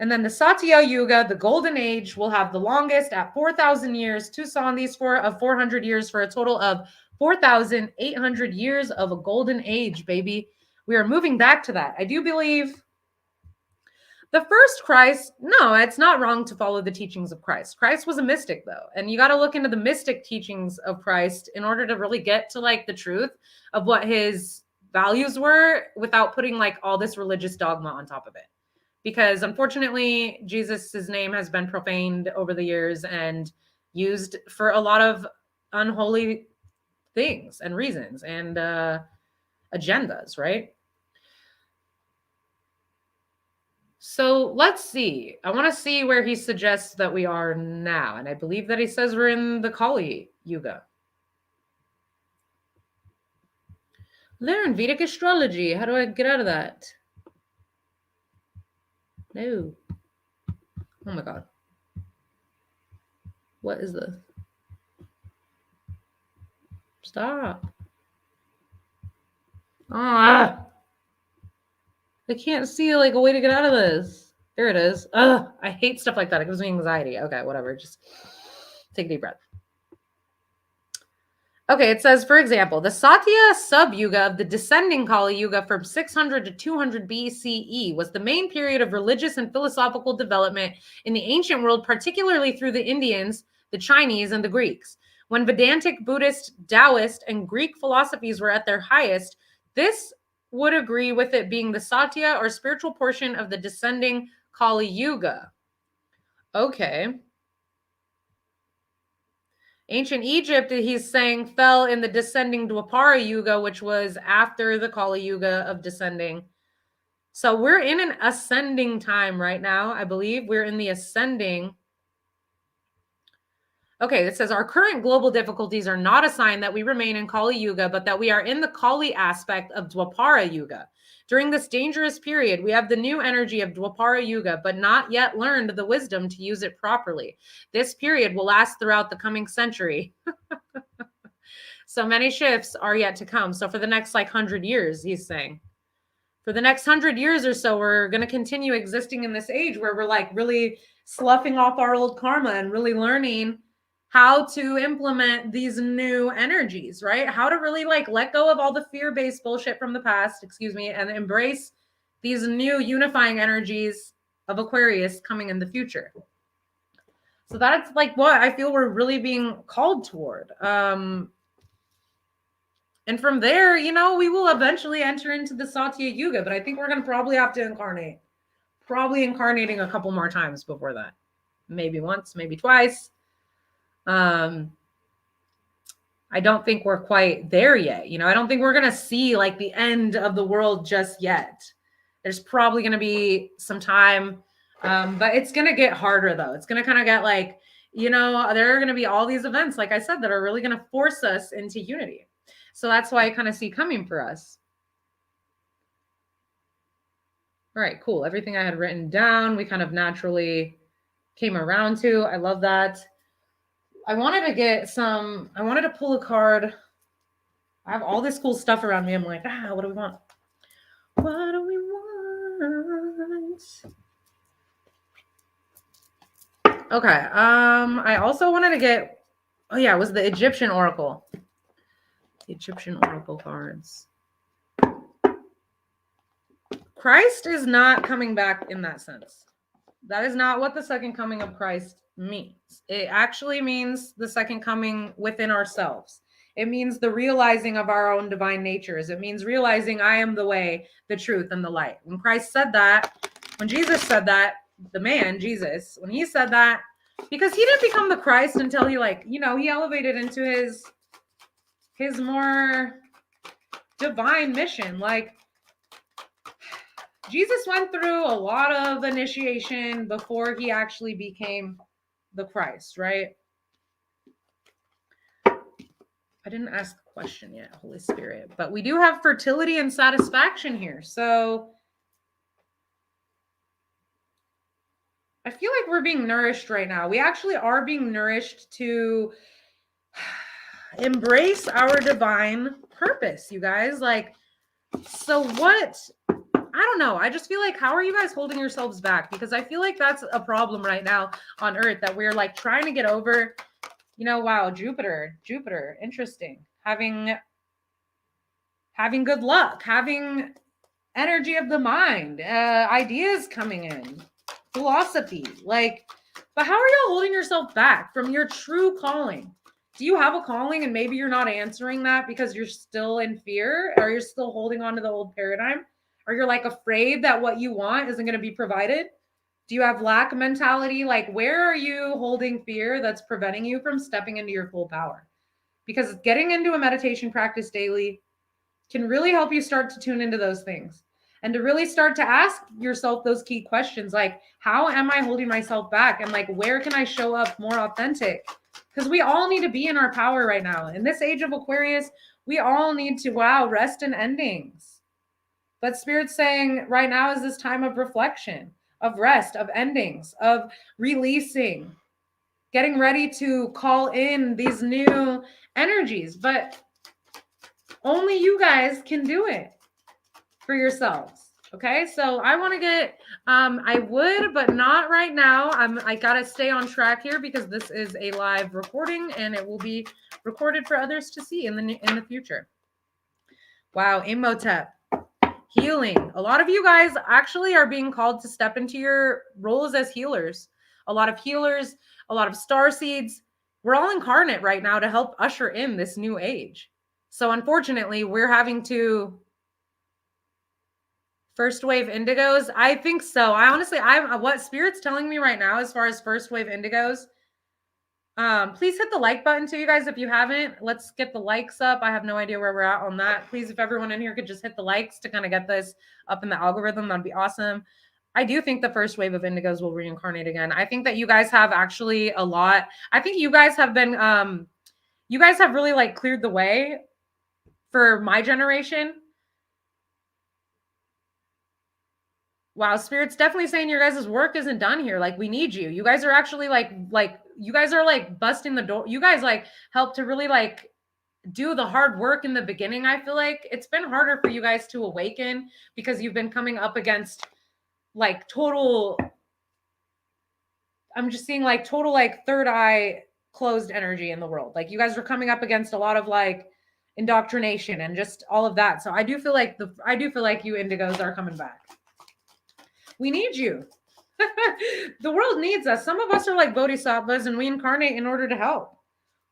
And then the Satya Yuga, the golden age, will have the longest at 4,000 years, 2 sandhis of 400 years for a total of 4,800 years of a golden age, baby. We are moving back to that. I do believe the first Christ, no, it's not wrong to follow the teachings of Christ. Christ was a mystic, though. And you got to look into the mystic teachings of Christ in order to really get to like the truth of what his values were without putting like all this religious dogma on top of it. Because unfortunately, Jesus's name has been profaned over the years and used for a lot of unholy things and reasons and agendas, right? So let's see. I want to see where he suggests that we are now. And I believe that he says we're in the Kali Yuga. Learn Vedic astrology. How do I get out of that? No. Oh my God. What is this? Stop. Ah. I can't see like a way to get out of this. There it is. Ugh, I hate stuff like that. It gives me anxiety. Okay, whatever. Just take a deep breath. Okay, it says, for example, the Satya sub-yuga of the descending Kali Yuga from 600 to 200 BCE was the main period of religious and philosophical development in the ancient world, particularly through the Indians, the Chinese, and the Greeks. When Vedantic, Buddhist, Taoist, and Greek philosophies were at their highest, this would agree with it being the Satya or spiritual portion of the descending Kali Yuga. Okay. Ancient Egypt, he's saying, fell in the descending Dwapara Yuga, which was after the Kali Yuga of descending. So we're in an ascending time right now. I believe we're in the ascending. Okay, it says our current global difficulties are not a sign that we remain in Kali Yuga, but that we are in the Kali aspect of Dwapara Yuga. During this dangerous period, we have the new energy of Dwapara Yuga, but not yet learned the wisdom to use it properly. This period will last throughout the coming century. So many shifts are yet to come. So for the next 100 years, he's saying. For the next 100 years or so, we're going to continue existing in this age where we're really sloughing off our old karma and really learning how to implement these new energies, right? How to really let go of all the fear-based bullshit from the past, and embrace these new unifying energies of Aquarius coming in the future. So that's what I feel we're really being called toward. And from there, we will eventually enter into the Satya Yuga, but I think we're going to probably have to incarnate. Probably incarnating a couple more times before that. Maybe once, maybe twice. I don't think we're quite there yet. I don't think we're going to see the end of the world just yet. There's probably going to be some time, but it's going to get harder though. It's going to kind of get there are going to be all these events, like I said, that are really going to force us into unity. So that's why I kind of see coming for us. All right, cool. Everything I had written down, we kind of naturally came around to. I love that. I wanted to pull a card. I have all this cool stuff around me. I'm like, what do we want? What do we want? Okay. I also wanted to get, it was the Egyptian Oracle. The Egyptian Oracle cards. Christ is not coming back in that sense. That is not what the second coming of Christ means. It actually means the second coming within ourselves. It means the realizing of our own divine natures. It means realizing I am the way, the truth, and the light. When Christ said that, when Jesus said that, the man, Jesus, when he said that, because he didn't become the Christ until he he elevated into his more divine mission. Jesus went through a lot of initiation before he actually became the Christ, right? I didn't ask the question yet, Holy Spirit, but we do have fertility and satisfaction here. So I feel like we're being nourished right now. We actually are being nourished to embrace our divine purpose, you guys. So what? I don't know. I just feel how are you guys holding yourselves back? Because I feel that's a problem right now on Earth that we're trying to get over. Wow, Jupiter, interesting. Having good luck, having energy of the mind, ideas coming in, philosophy. Like, but how are you holding yourself back from your true calling? Do you have a calling and maybe you're not answering that because you're still in fear, or you're still holding on to the old paradigm, or you're like afraid that what you want isn't going to be provided? Do you have lack mentality? Like, where are you holding fear that's preventing you from stepping into your full power? Because getting into a meditation practice daily can really help you start to tune into those things and to really start to ask yourself those key questions, like, how am I holding myself back? And like, where can I show up more authentic? Because we all need to be in our power right now. In this age of Aquarius, we all need to, rest in endings. But Spirit's saying right now is this time of reflection, of rest, of endings, of releasing, getting ready to call in these new energies. But only you guys can do it for yourselves. Okay. So I want to get, I would, but not right now. I got to stay on track here because this is a live recording and it will be recorded for others to see in the future. Wow. Imhotep. Healing. A lot of you guys actually are being called to step into your roles as healers. A lot of healers, a lot of starseeds. We're all incarnate right now to help usher in this new age. So unfortunately, we're having to first wave indigos. I think so. I'm what Spirit's telling me right now as far as first wave indigos. Please hit the like button too, you guys, if you haven't. Let's get the likes up. I have no idea where we're at on that. Please, if everyone in here could just hit the likes to kind of get this up in the algorithm, that'd be awesome. I do think the first wave of indigos will reincarnate again. I think that you guys have actually a lot. I think you guys have been, you guys have really like cleared the way for my generation. Wow, Spirit's definitely saying your guys' work isn't done here. Like, we need you. You guys are actually like you guys are like busting the door. You guys like help to really like do the hard work in the beginning. I feel like it's been harder for you guys to awaken because you've been coming up against like total, I'm just seeing like total like third eye closed energy in the world. Like, you guys are coming up against a lot of like indoctrination and just all of that. So I do feel like you indigos are coming back. We need you. The world needs us. Some of us are like bodhisattvas and we incarnate in order to help.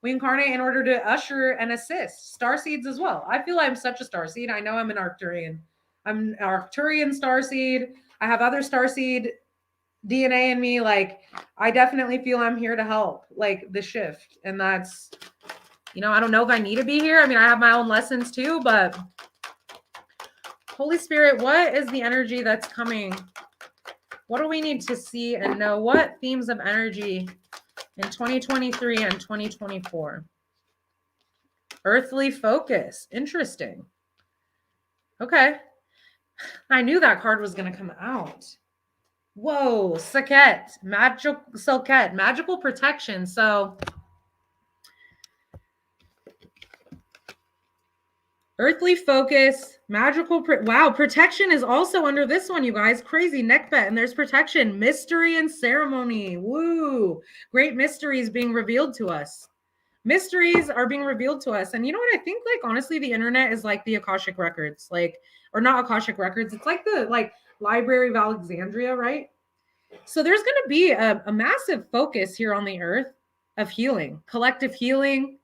We incarnate in order to usher and assist. Starseeds as well. I feel I'm such a starseed. I know I'm an Arcturian. I'm an Arcturian starseed. I have other starseed DNA in me. Like, I definitely feel I'm here to help like the shift. And that's, I don't know if I need to be here. I mean, I have my own lessons too, but Holy Spirit, what is the energy that's coming? What do we need to see and know? What themes of energy in 2023 and 2024? Earthly focus. Interesting. Okay. I knew that card was going to come out. Whoa. Saket. Magical protection. So earthly focus, magical. Wow. Protection is also under this one, you guys. Crazy neck bet. And there's protection, mystery and ceremony. Woo. Great mysteries being revealed to us. Mysteries are being revealed to us. And you know what? I think like, honestly, the internet is like the Akashic records, like, or not Akashic records. It's like the like Library of Alexandria, right? So there's going to be a massive focus here on the earth of healing, collective healing.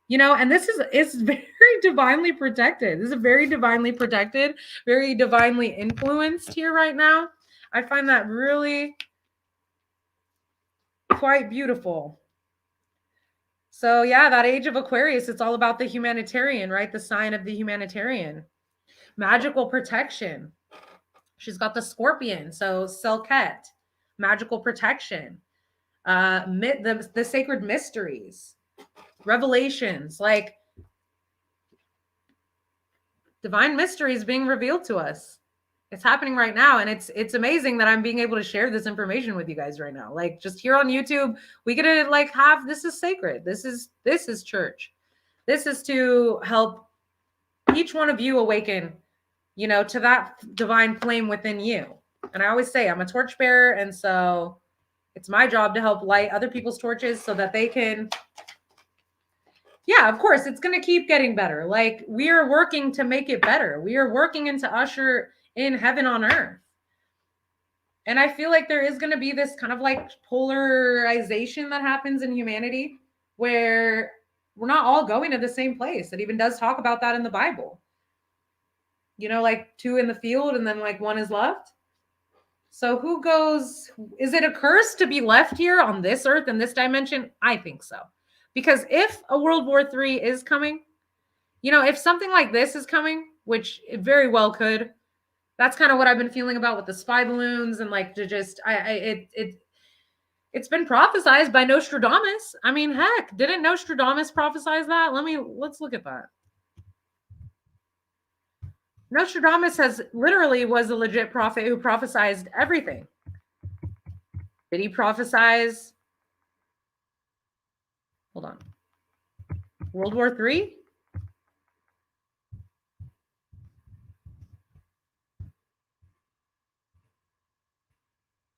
And this is very divinely protected. This is very divinely protected, very divinely influenced here right now. I find that really quite beautiful. So yeah, that age of Aquarius, it's all about the humanitarian, right? The sign of the humanitarian. Magical protection. She's got the scorpion. So Selket, magical protection. The sacred mysteries. Revelations, like divine mysteries being revealed to us. It's happening right now. And it's amazing that I'm being able to share this information with you guys right now. Like, just here on YouTube, we get to like have, this is sacred. This is church. This is to help each one of you awaken, to that divine flame within you. And I always say I'm a torchbearer. And so it's my job to help light other people's torches so that they can, yeah, of course, it's going to keep getting better. Like, we are working to make it better. We are working to usher in heaven on earth. And I feel like there is going to be this kind of like polarization that happens in humanity where we're not all going to the same place. It even does talk about that in the Bible. You know, like 2 in the field and then like 1 is left. So who goes? Is it a curse to be left here on this earth in this dimension? I think so. Because if a World War III is coming, you know, if something like this is coming, which it very well could, that's kind of what I've been feeling about with the spy balloons and like to just it's been prophesized by Nostradamus. I mean, heck, didn't Nostradamus prophesize that? Let's look at that. Nostradamus was a legit prophet who prophesized everything. Did he prophesize? Hold on. World War III?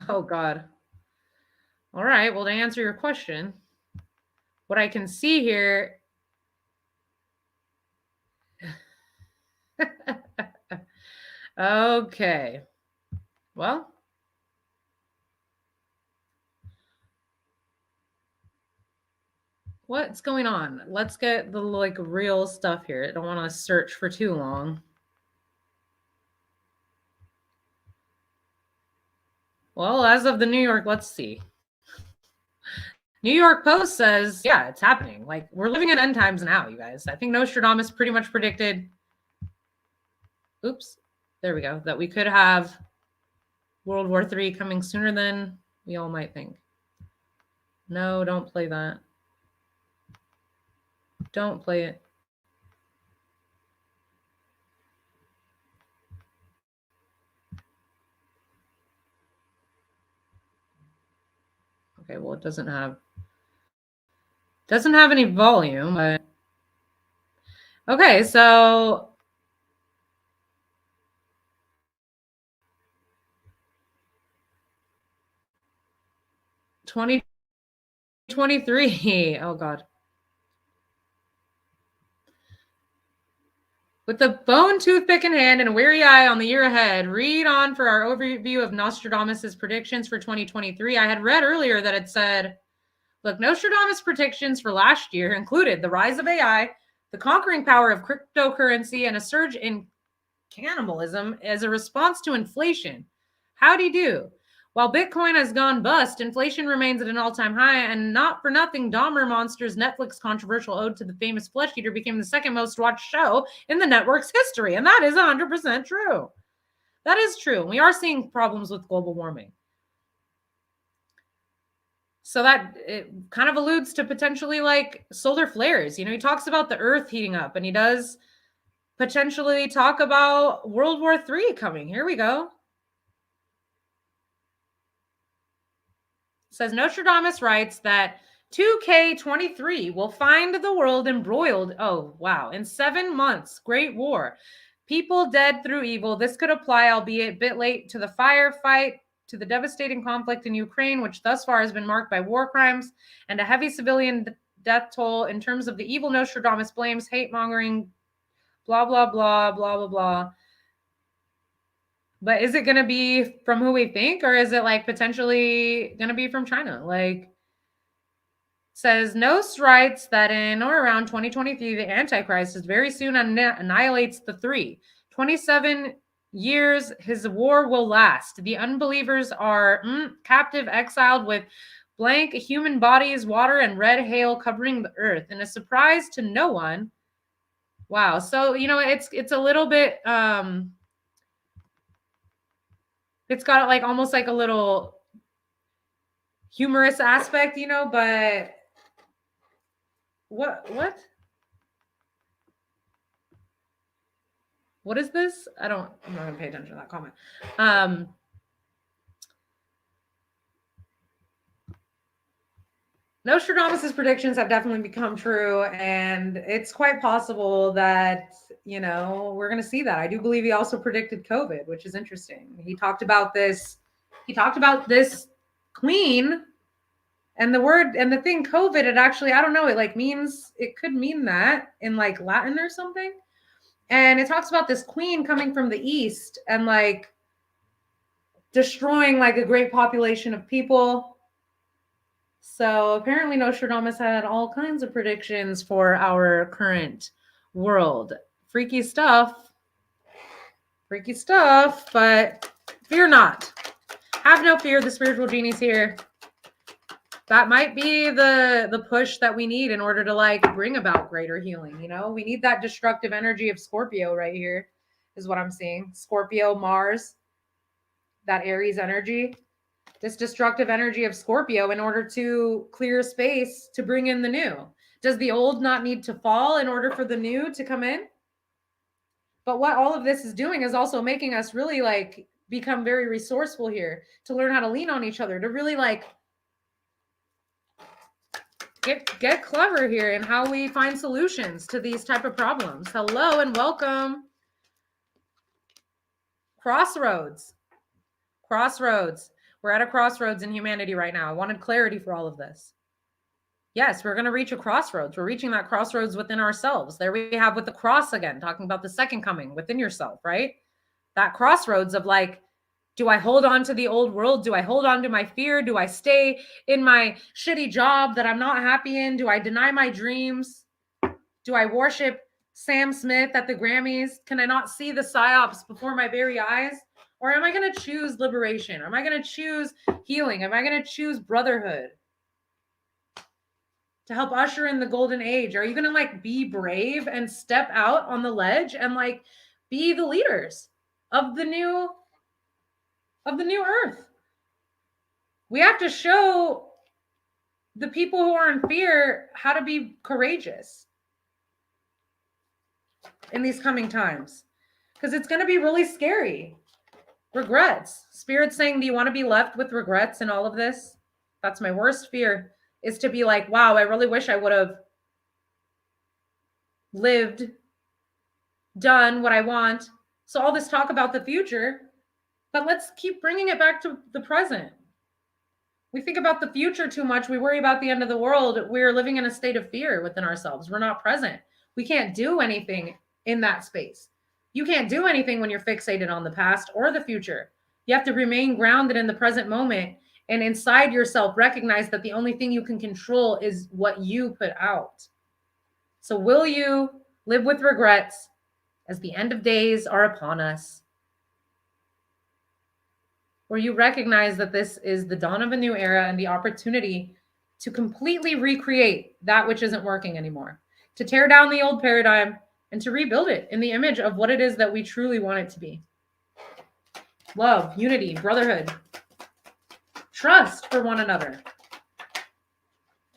Oh, God. All right. Well, to answer your question, what I can see here. Okay. Well, what's going on? Let's get the like real stuff here. I don't want to search for too long. Well, as of the New York, let's see. New York Post says, yeah, it's happening. Like, we're living in end times now, you guys. I think Nostradamus pretty much predicted, oops, there we go, that we could have World War III coming sooner than we all might think. No, don't play that. Don't play it. Okay, well, it doesn't have any volume, but okay, so $2023. Oh God. With a bone toothpick in hand and a weary eye on the year ahead, read on for our overview of Nostradamus' predictions for 2023. I had read earlier that it said, look, Nostradamus' predictions for last year included the rise of AI, the conquering power of cryptocurrency, and a surge in cannibalism as a response to inflation. Howdy do. While Bitcoin has gone bust, inflation remains at an all-time high, and not for nothing, Dahmer Monster's Netflix controversial ode to the famous flesh eater became the second most watched show in the network's history, and that is 100% true. That is true. We are seeing problems with global warming. So that it kind of alludes to potentially like solar flares. You know, he talks about the earth heating up, and he does potentially talk about World War III coming. Here we go. It says Nostradamus writes that 2K23 will find the world embroiled, oh wow, in 7 months, Great War. People dead through evil. This could apply, albeit a bit late, to the firefight, to the devastating conflict in Ukraine, which thus far has been marked by war crimes and a heavy civilian death toll. In terms of the evil Nostradamus blames, hate-mongering, blah, blah, blah, blah, blah, blah. But is it going to be from who we think, or is it like potentially going to be from China? Like, says Nost writes that in or around 2023, the Antichrist is very soon annihilates the 27 years his war will last. The unbelievers are captive, exiled with blank human bodies, water and red hail covering the earth. And a surprise to no one. Wow. So, you know, it's a little bit it's got like almost like a little humorous aspect, you know, but what is this? I'm not gonna pay attention to that comment. Nostradamus' predictions have definitely become true, and it's quite possible that, you know, we're going to see that. I do believe he also predicted COVID, which is interesting. He talked about this queen, and the word and the thing COVID, it actually, I don't know, it like means, it could mean that in like Latin or something. And it talks about this queen coming from the east and like destroying like a great population of people. So apparently Nostradamus had all kinds of predictions for our current world. Freaky stuff, but fear not. Have no fear, the spiritual genie's here. That might be the push that we need in order to like bring about greater healing. You know, we need that destructive energy of Scorpio right here is what I'm seeing. Scorpio, Mars, that Aries energy, this destructive energy of Scorpio in order to clear space to bring in the new. Does the old not need to fall in order for the new to come in? But what all of this is doing is also making us really like become very resourceful here, to learn how to lean on each other, to really like get clever here in how we find solutions to these type of problems. Hello and welcome. Crossroads. We're at a crossroads in humanity right now. I wanted clarity for all of this. Yes, we're going to reach a crossroads. We're reaching that crossroads within ourselves. There we have with the cross again, talking about the second coming within yourself, right? That crossroads of like, do I hold on to the old world? Do I hold on to my fear? Do I stay in my shitty job that I'm not happy in? Do I deny my dreams? Do I worship Sam Smith at the Grammys? Can I not see the Psyops before my very eyes? Or am I going to choose liberation? Am I going to choose healing? Am I going to choose brotherhood to help usher in the golden age? Are you going to like be brave and step out on the ledge and like be the leaders of the new earth? We have to show the people who are in fear how to be courageous in these coming times, because it's going to be really scary. Regrets. Spirit's saying, do you want to be left with regrets in all of this? That's my worst fear, is to be like, wow, I really wish I would have lived, done what I want. So all this talk about the future, but let's keep bringing it back to the present. We think about the future too much. We worry about the end of the world. We're living in a state of fear within ourselves. We're not present. We can't do anything in that space. You can't do anything when you're fixated on the past or the future. You have to remain grounded in the present moment, and inside yourself recognize that the only thing you can control is what you put out. So will you live with regrets as the end of days are upon us? Or you recognize that this is the dawn of a new era and the opportunity to completely recreate that which isn't working anymore, to tear down the old paradigm and to rebuild it in the image of what it is that we truly want it to be. Love, unity, brotherhood, trust for one another.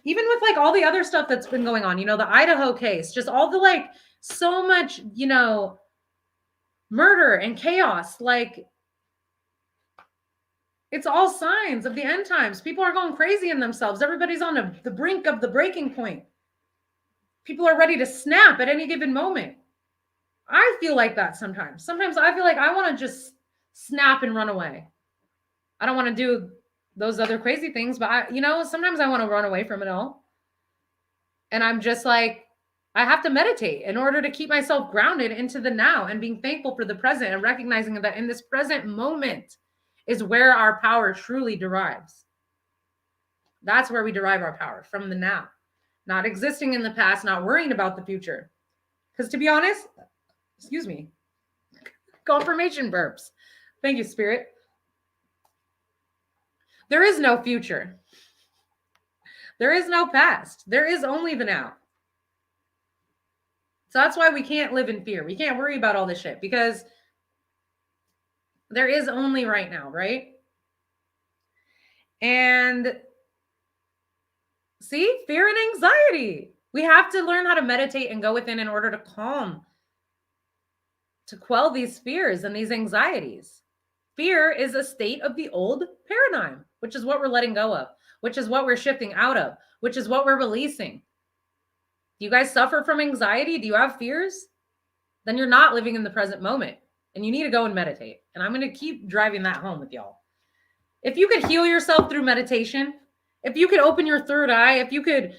Even with like all the other stuff that's been going on, you know, the Idaho case, just all the like so much, you know, murder and chaos, like it's all signs of the end times. People are going crazy in themselves. Everybody's on the brink of the breaking point. People are ready to snap at any given moment. I feel like that sometimes. Sometimes I feel like I want to just snap and run away. I don't want to do those other crazy things, but sometimes I want to run away from it all. And I'm just like, I have to meditate in order to keep myself grounded into the now and being thankful for the present and recognizing that in this present moment is where our power truly derives. That's where we derive our power, from the now. Not existing in the past, not worrying about the future. Because to be honest, excuse me, confirmation burps. Thank you, Spirit. There is no future. There is no past. There is only the now. So that's why we can't live in fear. We can't worry about all this shit because there is only right now, right? And see, fear and anxiety. We have to learn how to meditate and go within in order to quell these fears and these anxieties. Fear is a state of the old paradigm, which is what we're letting go of, which is what we're shifting out of, which is what we're releasing. Do you guys suffer from anxiety? Do you have fears? Then you're not living in the present moment and you need to go and meditate. And I'm going to keep driving that home with y'all. If you could heal yourself through meditation, if you could open your third eye, if you could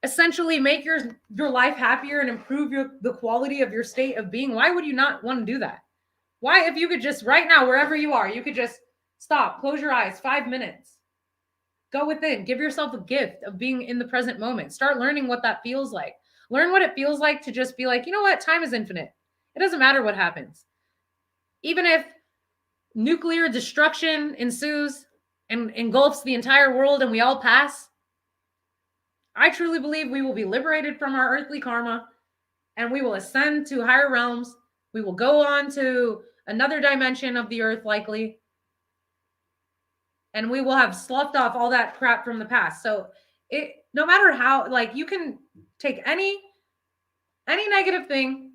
essentially make your life happier and improve the quality of your state of being, why would you not want to do that? Why, if you could just right now, wherever you are, you could just stop, close your eyes, 5 minutes, go within, give yourself a gift of being in the present moment. Start learning what that feels like. Learn what it feels like to just be like, you know what? Time is infinite. It doesn't matter what happens. Even if nuclear destruction ensues and engulfs the entire world and we all pass, I truly believe we will be liberated from our earthly karma and we will ascend to higher realms. We will go on to another dimension of the earth, likely. And we will have sloughed off all that crap from the past. So no matter how, like, you can take any negative thing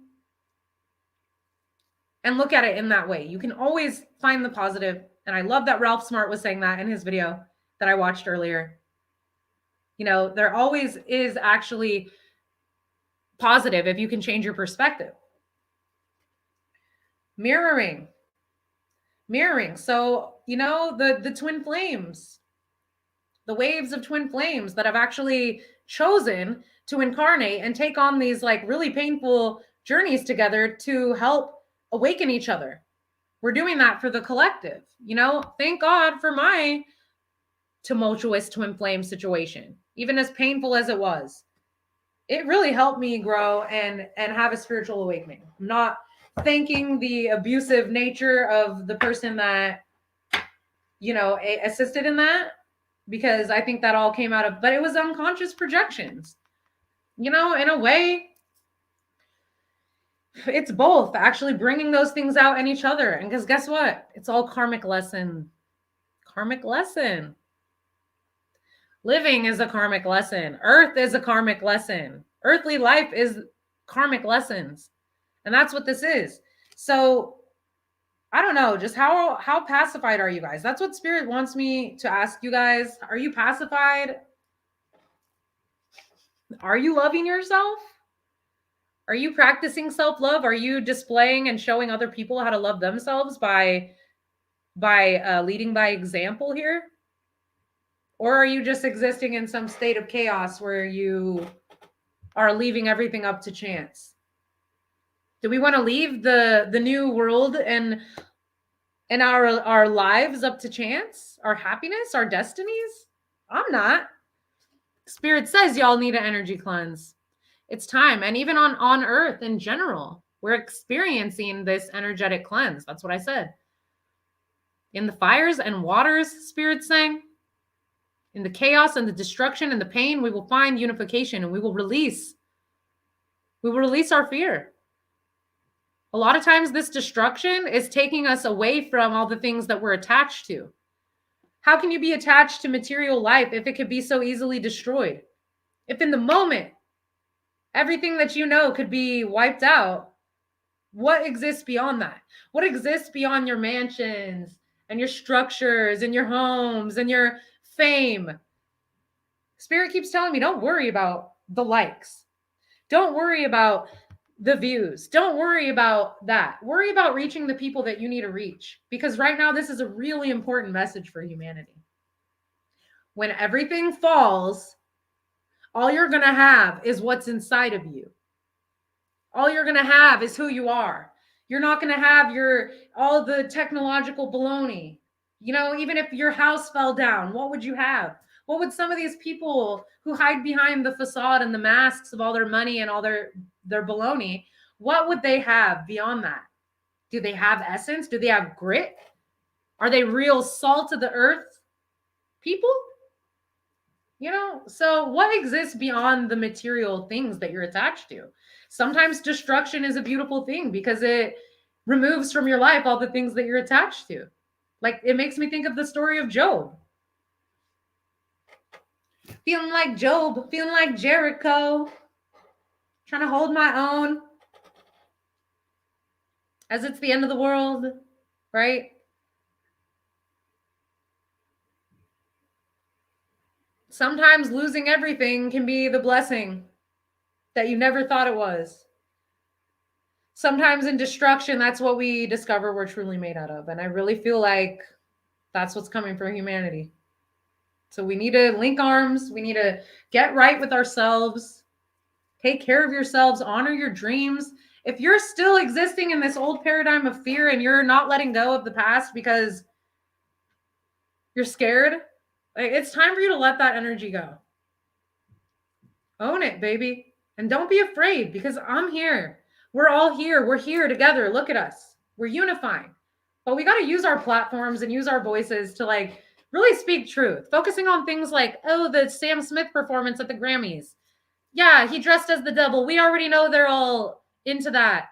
and look at it in that way. You can always find the positive. And I love that Ralph Smart was saying that in his video that I watched earlier. You know, there always is actually positive if you can change your perspective. Mirroring. So, you know, the twin flames, the waves of twin flames that have actually chosen to incarnate and take on these like really painful journeys together to help awaken each other. We're doing that for the collective. You know, thank God for my tumultuous twin flame situation, even as painful as it was. It really helped me grow and have a spiritual awakening. I'm not thanking the abusive nature of the person that, you know, assisted in that, because I think that all came out of, but it was unconscious projections. You know, in a way, it's both actually bringing those things out in each other. And because guess what? It's all karmic lesson. Karmic lesson. Living is a karmic lesson. Earth is a karmic lesson. Earthly life is karmic lessons. And that's what this is. So I don't know, just how pacified are you guys? That's what Spirit wants me to ask you guys. Are you pacified? Are you loving yourself? Are you practicing self-love? Are you displaying and showing other people how to love themselves by leading by example here? Or are you just existing in some state of chaos where you are leaving everything up to chance? Do we want to leave the new world and our lives up to chance? Our happiness, our destinies? I'm not. Spirit says y'all need an energy cleanse. It's time. And even on Earth in general, we're experiencing this energetic cleanse. That's what I said. In the fires and waters, Spirit's saying, in the chaos and the destruction and the pain, we will find unification and we will release our fear. A lot of times this destruction is taking us away from all the things that we're attached to. How can you be attached to material life if it could be so easily destroyed? If in the moment, everything that you know could be wiped out, what exists beyond that? What exists beyond your mansions and your structures and your homes and your fame? Spirit keeps telling me, don't worry about the likes. Don't worry about the views. Don't worry about that. Worry about reaching the people that you need to reach. Because right now, this is a really important message for humanity. When everything falls, all you're going to have is what's inside of you. All you're going to have is who you are. You're not going to have all the technological baloney. You know, even if your house fell down, what would you have? What would some of these people who hide behind the facade and the masks of all their money and all their baloney, what would they have beyond that? Do they have essence? Do they have grit? Are they real salt of the earth people? You know, so what exists beyond the material things that you're attached to? Sometimes destruction is a beautiful thing because it removes from your life all the things that you're attached to. Like, it makes me think of the story of Job. Feeling like Job, feeling like Jericho, trying to hold my own as it's the end of the world, right? Sometimes losing everything can be the blessing that you never thought it was. Sometimes in destruction, that's what we discover we're truly made out of. And I really feel like that's what's coming for humanity. So we need to link arms. We need to get right with ourselves. Take care of yourselves. Honor your dreams. If you're still existing in this old paradigm of fear and you're not letting go of the past because you're scared, like, it's time for you to let that energy go. Own it, baby. And don't be afraid, because I'm here. We're all here. We're here together. Look at us. We're unifying. But we got to use our platforms and use our voices to, like, really speak truth. Focusing on things like, oh, the Sam Smith performance at the Grammys. Yeah, he dressed as the devil. We already know they're all into that.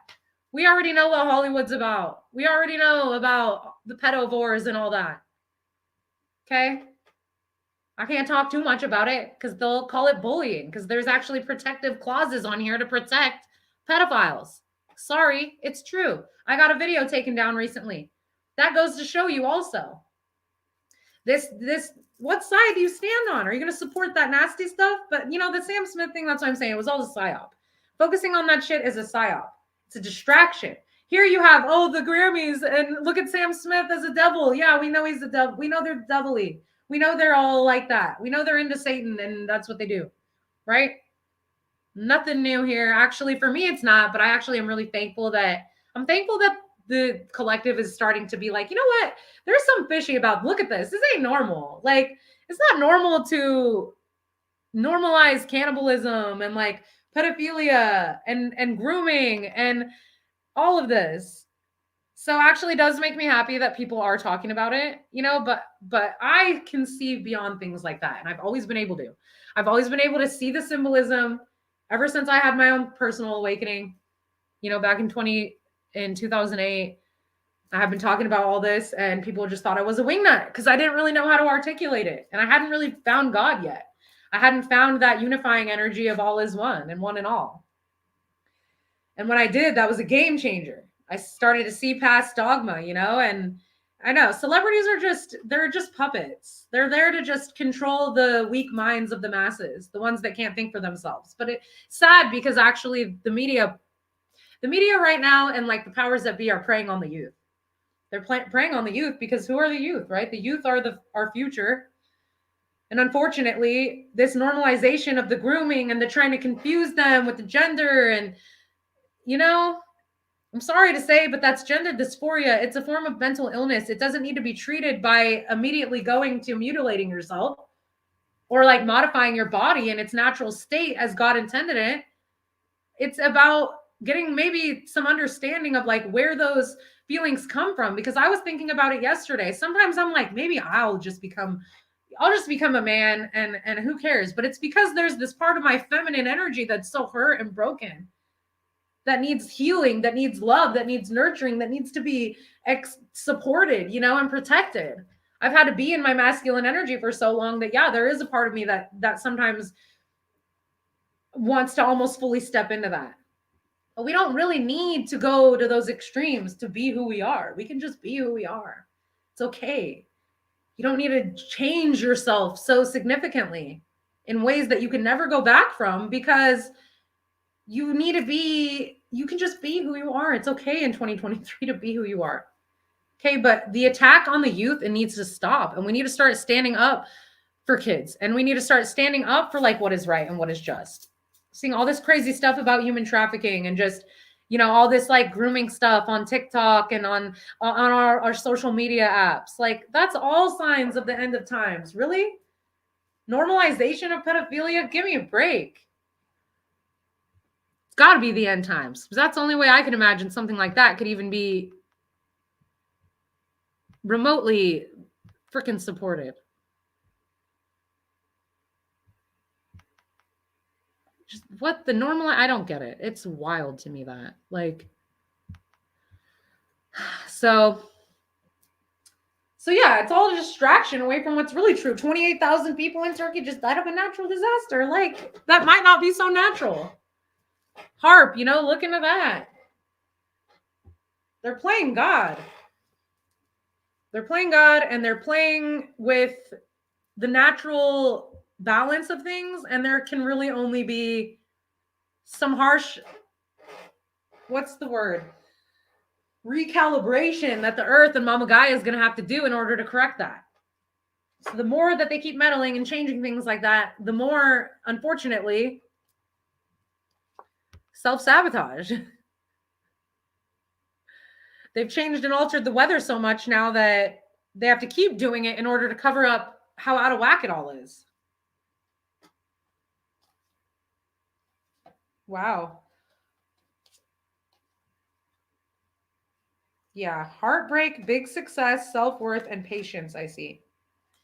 We already know what Hollywood's about. We already know about the pedovores and all that. Okay? I can't talk too much about it because they'll call it bullying, because there's actually protective clauses on here to protect pedophiles. Sorry, it's true. I got a video taken down recently. That goes to show you also. This, what side do you stand on? Are you going to support that nasty stuff? But, you know, the Sam Smith thing, that's what I'm saying. It was all a psyop. Focusing on that shit is a psyop. It's a distraction. Here you have, oh, the Grammys, and look at Sam Smith as a devil. Yeah, we know he's a devil. We know they're devilly. We know they're all like that. We know they're into Satan, and that's what they do, right? Nothing new here. Actually, for me, it's not, but I actually am really thankful that the collective is starting to be like, you know what? There's some fishy about, look at this. This ain't normal. Like, it's not normal to normalize cannibalism and like pedophilia and grooming and all of this. So actually does make me happy that people are talking about it, you know, but I can see beyond things like that. And I've always been able to. I've always been able to see the symbolism ever since I had my own personal awakening, you know, back in 2008. I have been talking about all this, and people just thought I was a wingnut because I didn't really know how to articulate it. And I hadn't really found God yet. I hadn't found that unifying energy of all is one and one and all. And when I did, that was a game changer. I started to see past dogma, you know, and I know celebrities they're just puppets. They're there to just control the weak minds of the masses, the ones that can't think for themselves. But it's sad because actually the media right now and like the powers that be are preying on the youth. They're preying on the youth because who are the youth, right? The youth are our future. And unfortunately, this normalization of the grooming and the trying to confuse them with the gender and, you know, I'm sorry to say, but that's gender dysphoria. It's a form of mental illness. It doesn't need to be treated by immediately going to mutilating yourself or like modifying your body in its natural state as God intended it. It's about getting maybe some understanding of like where those feelings come from, because I was thinking about it yesterday. Sometimes I'm like, maybe I'll just become a man and who cares? But it's because there's this part of my feminine energy that's so hurt and broken, that needs healing, that needs love, that needs nurturing, that needs to be supported, you know, and protected. I've had to be in my masculine energy for so long that, yeah, there is a part of me that sometimes wants to almost fully step into that. But we don't really need to go to those extremes to be who we are. We can just be who we are. It's okay. You don't need to change yourself so significantly in ways that you can never go back from, because you can just be who you are. It's okay in 2023 to be who you are. Okay, but the attack on the youth, it needs to stop. And we need to start standing up for kids. And we need to start standing up for like what is right and what is just. Seeing all this crazy stuff about human trafficking and just, you know, all this like grooming stuff on TikTok and on our social media apps. Like, that's all signs of the end of times. Really? Normalization of pedophilia? Give me a break. It's got to be the end times, because that's the only way I can imagine something like that could even be remotely freaking supported. Just what the normal, I don't get it. It's wild to me that, like, so yeah, it's all a distraction away from what's really true. 28,000 people in Turkey just died of a natural disaster. Like, that might not be so natural. Harp, you know, look into that. They're playing God. They're playing God, and they're playing with the natural balance of things, and there can really only be some harsh, what's the word? Recalibration that the earth and Mama Gaia is going to have to do in order to correct that. So the more that they keep meddling and changing things like that, the more, unfortunately, self-sabotage. They've changed and altered the weather so much now that they have to keep doing it in order to cover up how out of whack it all is. Wow. Yeah, heartbreak, big success, self-worth, and patience, I see.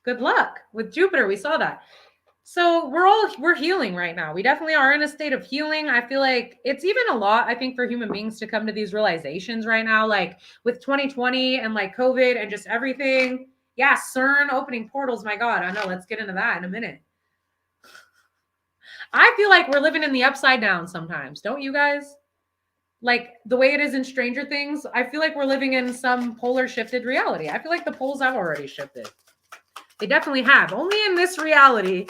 Good luck with Jupiter. We saw that. So we're healing right now. We definitely are in a state of healing. I feel like it's even a lot, I think, for human beings to come to these realizations right now, like with 2020 and like COVID and just everything. Yeah, CERN opening portals. My God, I know. Let's get into that in a minute. I feel like we're living in the upside down sometimes. Don't you guys? Like the way it is in Stranger Things, I feel like we're living in some polar shifted reality. I feel like the poles have already shifted. They definitely have. Only in this reality,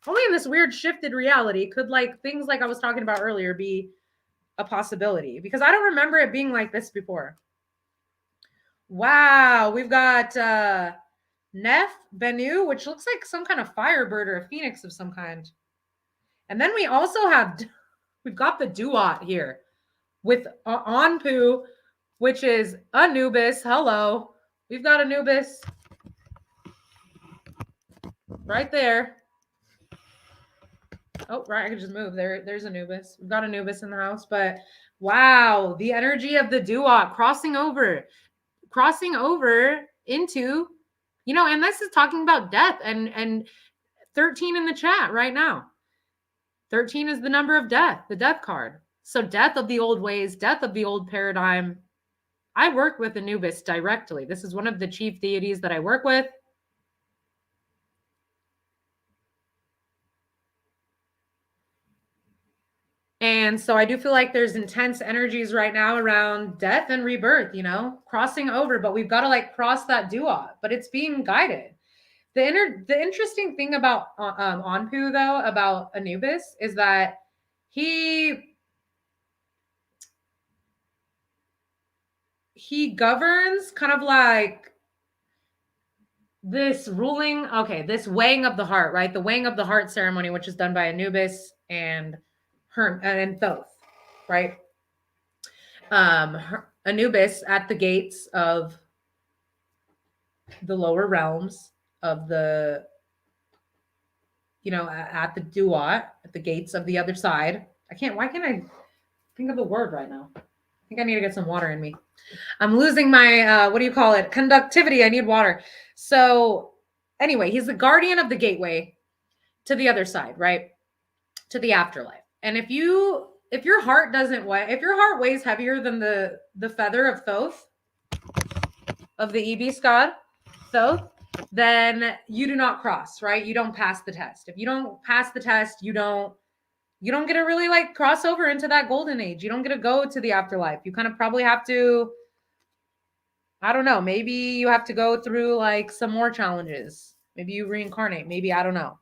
only in this weird shifted reality could like things like I was talking about earlier be a possibility, because I don't remember it being like this before. We've got Neff Bennu, which looks like some kind of firebird or a phoenix of some kind. And then we also have, we've got the Duat here with Anpu, which is Anubis. Hello. We've got Anubis right there. Oh, right. I can just move. There's Anubis. We've got Anubis in the house, but wow, the energy of the Duat crossing over into, you know, and this is talking about death and 13 in the chat right now. 13 is the number of death, the death card. So death of the old ways, death of the old paradigm. I work with Anubis directly. This is one of the chief deities that I work with. And so I do feel like there's intense energies right now around death and rebirth, you know, crossing over, but we've got to like cross that Duat, but it's being guided. The interesting thing about Anpu though, about Anubis, is that he governs kind of like this ruling, this weighing of the heart, right? The weighing of the heart ceremony, which is done by Anubis and Thoth, right? Anubis at the gates of the lower realms of the, you know, at the Duat, at the gates of the other side. Why can't I think of the word right now? I think I need to get some water in me. I'm losing my, conductivity. I need water. So anyway, he's the guardian of the gateway to the other side, right? To the afterlife. And if your heart weighs heavier than the feather of Thoth, of the Ibis god, Thoth, then you do not cross, right? You don't pass the test. If you don't pass the test, you don't get to really like cross over into that golden age. You don't get to go to the afterlife. You kind of probably have to, I don't know, maybe you have to go through like some more challenges. Maybe you reincarnate. Maybe, I don't know.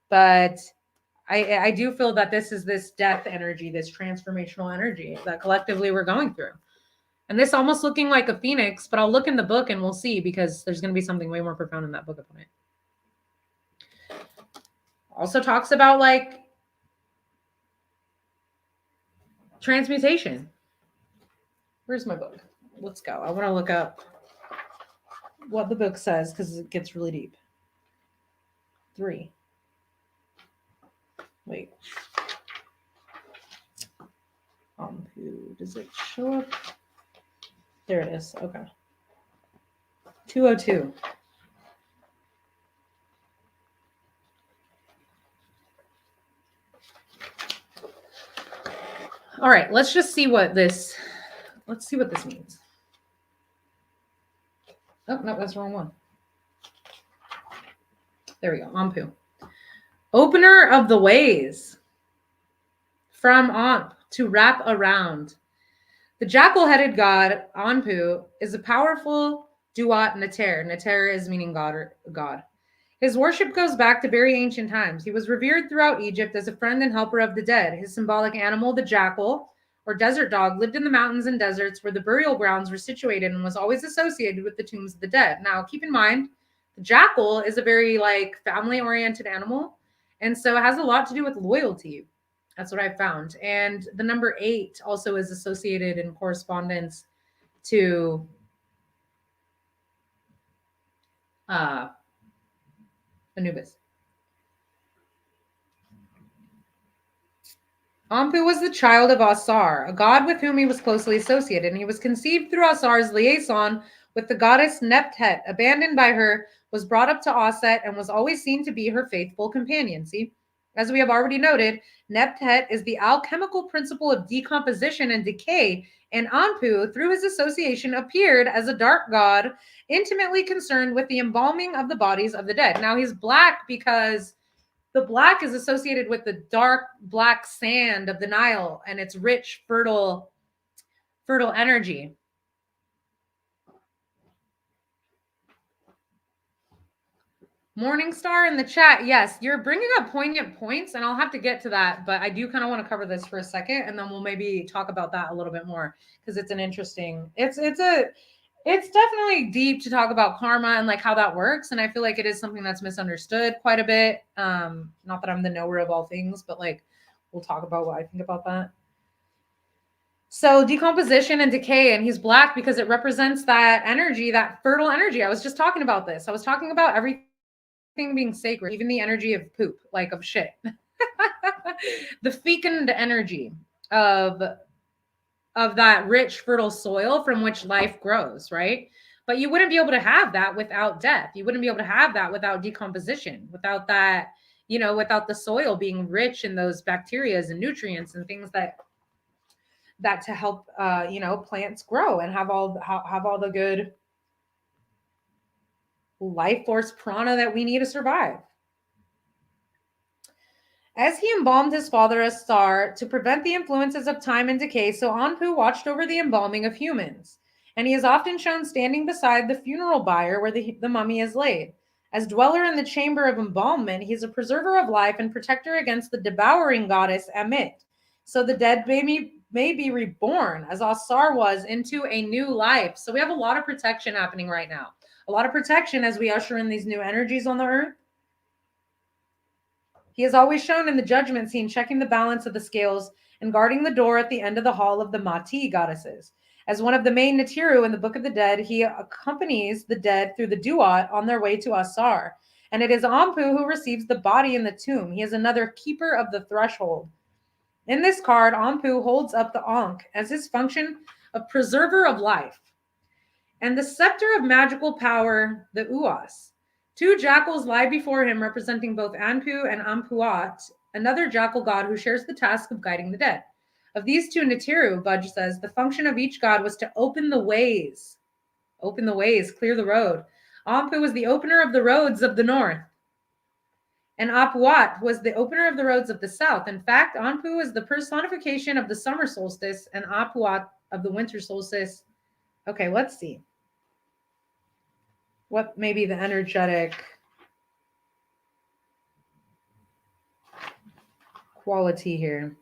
But I do feel that this is this death energy, this transformational energy that collectively we're going through. And this almost looking like a phoenix, but I'll look in the book and we'll see, because there's going to be something way more profound in that book about it. Also talks about like transmutation. Where's my book? Let's go. I want to look up what the book says because it gets really deep. 3. Wait. Does it show up? There it is. Okay. 202. All right, let's see what this means. Oh, no, that's the wrong one. There we go. Anpu. Opener of the ways. From Anp, to wrap around. The jackal-headed god, Anpu, is a powerful Duat Neter. Neter is meaning god or god. His worship goes back to very ancient times. He was revered throughout Egypt as a friend and helper of the dead. His symbolic animal, the jackal, or desert dog, lived in the mountains and deserts where the burial grounds were situated and was always associated with the tombs of the dead. Now, keep in mind, The jackal is a very like family-oriented animal, and so it has a lot to do with loyalty. That's what I found. And the number 8 also is associated in correspondence to Anubis. Anpu was the child of Asar, a god with whom he was closely associated, and he was conceived through Asar's liaison with the goddess Neptet. Abandoned by her, was brought up to Aset, and was always seen to be her faithful companion. See, as we have already noted, Neptet is the alchemical principle of decomposition and decay, and Anpu, through his association, appeared as a dark god, intimately concerned with the embalming of the bodies of the dead. Now, he's black because the black is associated with the dark black sand of the Nile and its rich, fertile energy. Morningstar in the chat. Yes, you're bringing up poignant points, and I'll have to get to that, but I do kind of want to cover this for a second, and then we'll maybe talk about that a little bit more because it's an interesting. It's definitely deep to talk about karma and like how that works, and I feel like it is something that's misunderstood quite a bit. Not that I'm the knower of all things, but like we'll talk about what I think about that. So decomposition and decay, and he's black because it represents that energy, that fertile energy. I was just talking about this. I was talking about everything being sacred, even the energy of poop, like of shit. The fecund energy of that rich, fertile soil from which life grows, right? But you wouldn't be able to have that without death. You wouldn't be able to have that without decomposition, without that, without the soil being rich in those bacteria and nutrients and things that to help, plants grow and have all the good life force prana that we need to survive. As he embalmed his father Astar to prevent the influences of time and decay, so Anpu watched over the embalming of humans, and he is often shown standing beside the funeral bier where the mummy is laid. As dweller in the chamber of embalmment, he is a preserver of life and protector against the devouring goddess Amit. So the dead may be reborn, as Asar was, into a new life. So we have a lot of protection happening right now. A lot of protection as we usher in these new energies on the earth. He is always shown in the judgment scene, checking the balance of the scales and guarding the door at the end of the hall of the Mati goddesses. As one of the main Natiru in the Book of the Dead, he accompanies the dead through the Duat on their way to Asar. And it is Anpu who receives the body in the tomb. He is another keeper of the threshold. In this card, Anpu holds up the Ankh as his function of preserver of life, and the scepter of magical power, the Uas. 2 jackals lie before him, representing both Anpu and Ampuat, another jackal god who shares the task of guiding the dead. Of these 2 Natiru, Budge says, the function of each god was to open the ways, clear the road. Anpu was the opener of the roads of the north, and Apuat was the opener of the roads of the south. In fact, Anpu is the personification of the summer solstice and Apuat of the winter solstice. Okay, let's see. What may be the energetic quality here?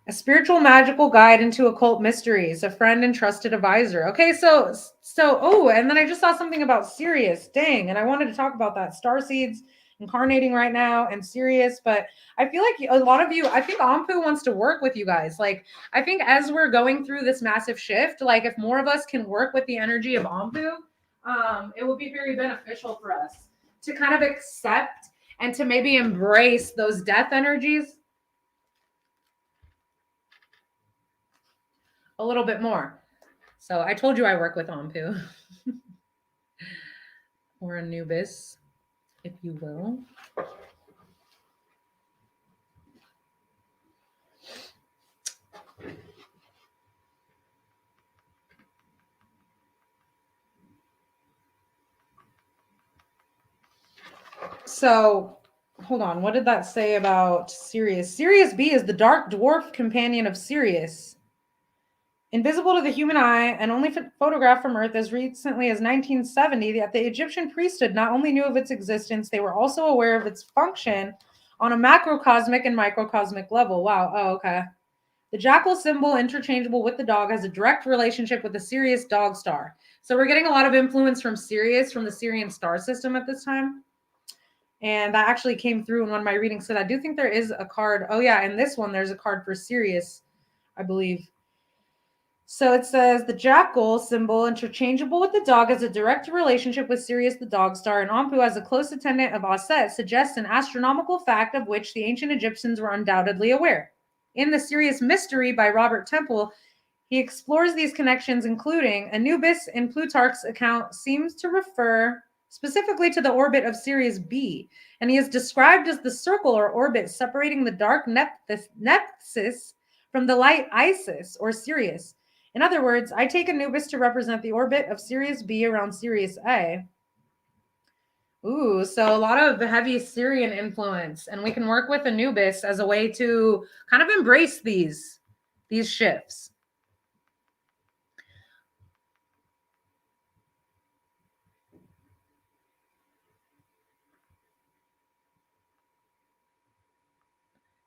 A spiritual magical guide into occult mysteries, a friend and trusted advisor. Okay, and then I just saw something about Sirius. Dang, and I wanted to talk about that. Starseeds incarnating right now and Sirius, but I feel like a lot of you, I think Anpu wants to work with you guys. Like, I think as we're going through this massive shift, like if more of us can work with the energy of Anpu, it will be very beneficial for us to kind of accept and to maybe embrace those death energies a little bit more. So I told you I work with Anpu or Anubis, if you will. So hold on. What did that say about Sirius? Sirius B is the dark dwarf companion of Sirius. Invisible to the human eye and only photographed from Earth as recently as 1970, that the Egyptian priesthood not only knew of its existence, they were also aware of its function on a macrocosmic and microcosmic level. Wow. Oh, okay. The jackal symbol, interchangeable with the dog, has a direct relationship with the Sirius dog star. So we're getting a lot of influence from Sirius, from the Sirian star system at this time. And that actually came through in one of my readings. So I do think there is a card. Oh, yeah. In this one, there's a card for Sirius, I believe. So it says the jackal symbol, interchangeable with the dog, has a direct relationship with Sirius the dog star, and Anpu, as a close attendant of Aset, suggests an astronomical fact of which the ancient Egyptians were undoubtedly aware. In The Sirius Mystery by Robert Temple, he explores these connections, including Anubis in Plutarch's account seems to refer specifically to the orbit of Sirius B, and he is described as the circle or orbit separating the dark Nephthys from the light Isis or Sirius. In other words, I take Anubis to represent the orbit of Sirius B around Sirius A. Ooh, so a lot of heavy Syrian influence, and we can work with Anubis as a way to kind of embrace these shifts.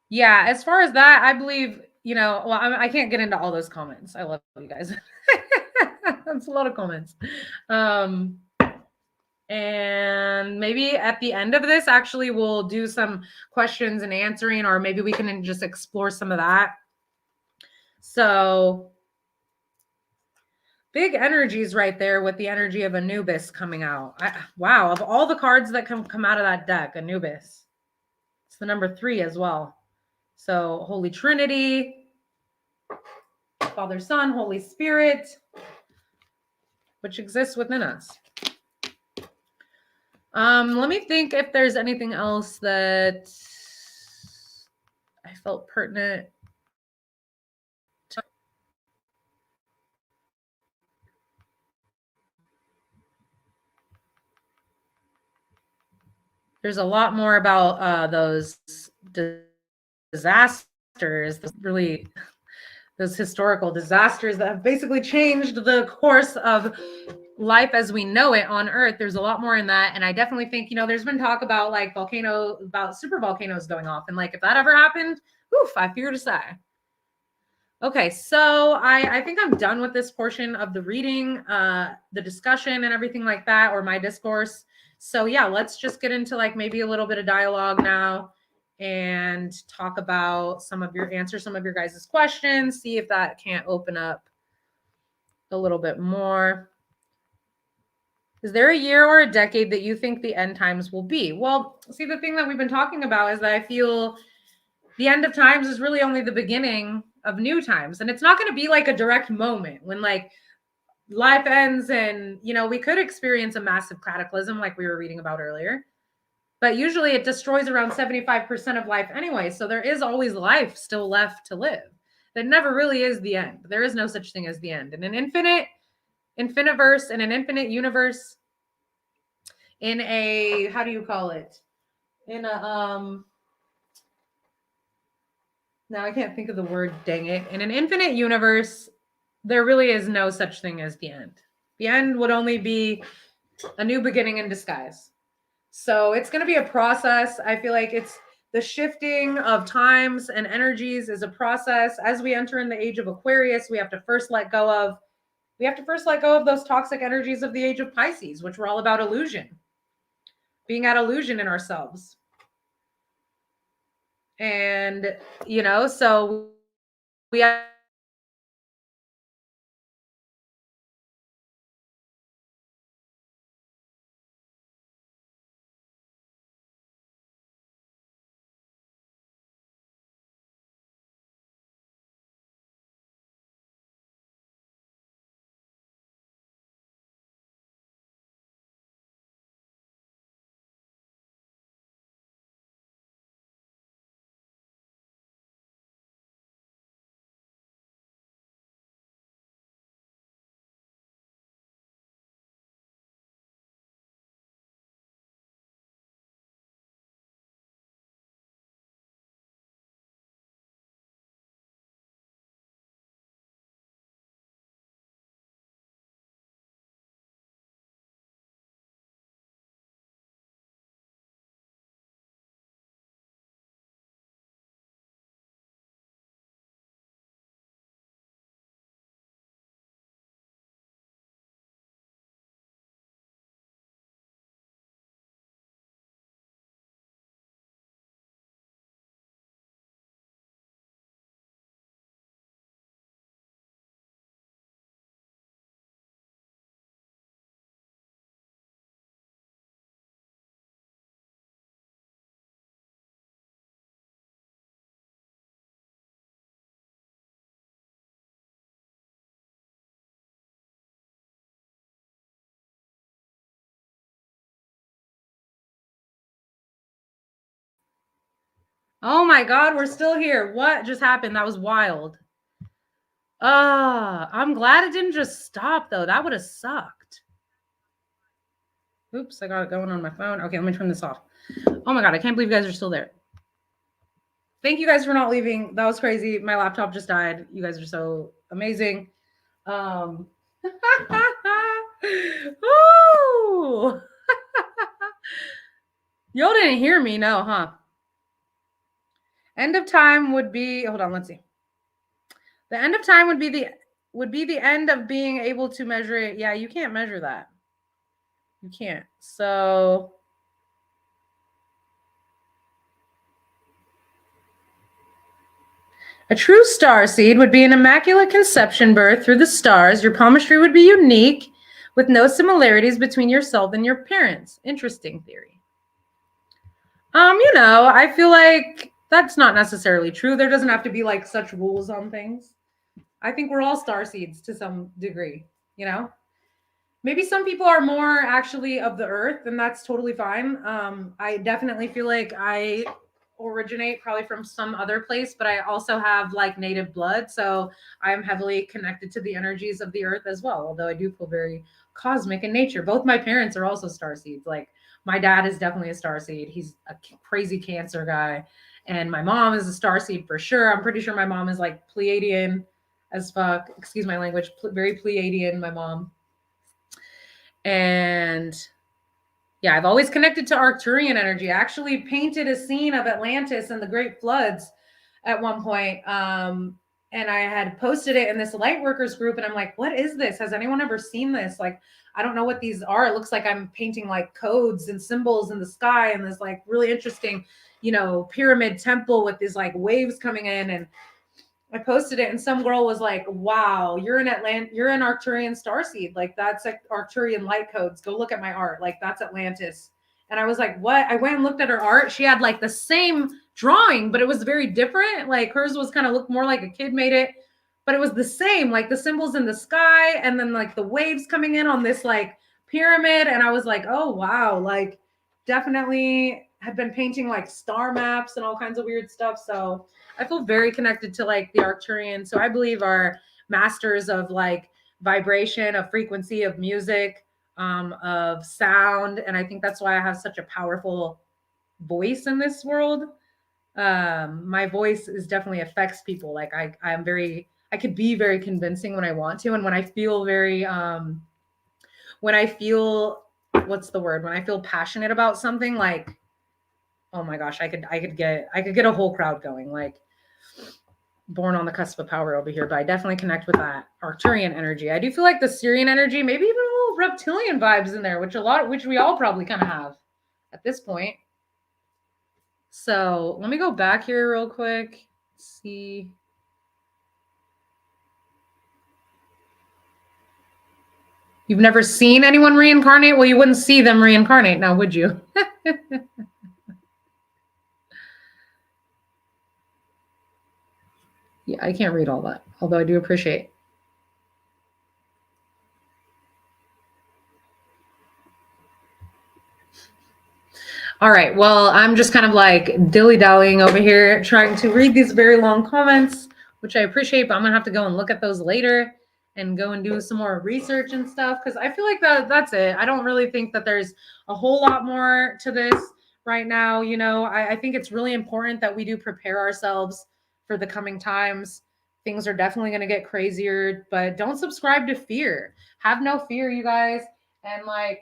Yeah, as far as that, I believe, well, I can't get into all those comments. I love you guys. That's a lot of comments. And maybe at the end of this, actually, we'll do some questions and answering, or maybe we can just explore some of that. So big energies right there with the energy of Anubis coming out. Wow, of all the cards that come out of that deck, Anubis. It's the number 3 as well. So Holy Trinity, Father, Son, Holy Spirit, which exists within us. Let me think if there's anything else that I felt pertinent. There's a lot more about those disasters, really those historical disasters that have basically changed the course of life as we know it on Earth. There's a lot more in that. And I definitely think, there's been talk about about super volcanoes going off. And if that ever happened, I fear to say. Okay, so I think I'm done with this portion of the reading, the discussion and everything like that, or my discourse. So yeah, let's just get into maybe a little bit of dialogue now and talk about answer some of your guys' questions, see if that can't open up a little bit more. Is there a year or a decade that you think the end times will be? Well, see, the thing that we've been talking about is that I feel the end of times is really only the beginning of new times. And it's not going to be a direct moment when life ends and, we could experience a massive cataclysm like we were reading about earlier. But usually it destroys around 75% of life anyway. So there is always life still left to live. That never really is the end. There is no such thing as the end. In an infinite verse, in an infinite universe, in a, how do you call it? In a, now I can't think of the word, dang it. In an infinite universe, there really is no such thing as the end. The end would only be a new beginning in disguise. So it's going to be a process. I feel like it's the shifting of times and energies is a process. As we enter in the age of Aquarius, we have to first let go of those toxic energies of the age of Pisces, which were all about illusion, being at illusion in ourselves. And, so we have Oh my God, we're still here. What just happened? That was wild. I'm glad it didn't just stop though. That would have sucked. Oops, I got it going on my phone. Okay, let me turn this off. Oh my God, I can't believe you guys are still there. Thank you guys for not leaving. That was crazy. My laptop just died. You guys are so amazing. Ooh. Y'all didn't hear me, no, huh? End of time would be, hold on, let's see. The end of time would be the end of being able to measure it. Yeah, you can't measure that. You can't. So a true star seed would be an immaculate conception birth through the stars. Your palmistry would be unique with no similarities between yourself and your parents. Interesting theory. I feel like that's not necessarily true. There doesn't have to be like such rules on things. I think we're all star seeds to some degree, Maybe some people are more actually of the earth, and that's totally fine. I definitely feel like I originate probably from some other place, but I also have like native blood. So I'm heavily connected to the energies of the earth as well, although I do feel very cosmic in nature. Both my parents are also star seeds. Like my dad is definitely a star seed. He's a crazy Cancer guy. And my mom is a star seed for sure. I'm pretty sure my mom is like Pleiadian as fuck. Excuse my language. Very Pleiadian, my mom. And yeah, I've always connected to Arcturian energy. I actually painted a scene of Atlantis and the Great Floods at one point. And I had posted it in this Lightworkers group. And I'm like, what is this? Has anyone ever seen this? Like, I don't know what these are. It looks like I'm painting like codes and symbols in the sky and this like really interesting, pyramid temple with these like waves coming in. And I posted it and some girl was like, wow, you're an Arcturian starseed. Like that's like Arcturian light codes. Go look at my art. Like that's Atlantis. And I was like, what? I went and looked at her art. She had like the same drawing, but it was very different. Like hers was kind of looked more like a kid made it, but it was the same, like the symbols in the sky and then like the waves coming in on this like pyramid. And I was like, oh, wow. Like definitely had been painting like star maps and all kinds of weird stuff. So I feel very connected to like the Arcturian. So I believe are masters of like vibration, of frequency, of music, of sound. And I think that's why I have such a powerful voice in this world. My voice is definitely affects people. Like I could be very convincing when I want to. And when I feel what's the word? When I feel passionate about something, like, oh my gosh, I could get a whole crowd going. Like born on the cusp of power over here, but I definitely connect with that Arcturian energy. I do feel like the Syrian energy, maybe even a little reptilian vibes in there, which we all probably kind of have at this point. So let me go back here real quick. See. You've never seen anyone reincarnate? Well, you wouldn't see them reincarnate now, would you? Yeah, I can't read all that, although I do appreciate. All right, well, I'm just kind of like dilly-dallying over here, trying to read these very long comments, which I appreciate, but I'm gonna have to go and look at those later and go and do some more research and stuff, because I feel like that's it. I don't really think that there's a whole lot more to this right now. I think it's really important that we do prepare ourselves for the coming times. Things are definitely going to get crazier, but don't subscribe to fear. Have no fear, you guys. And like,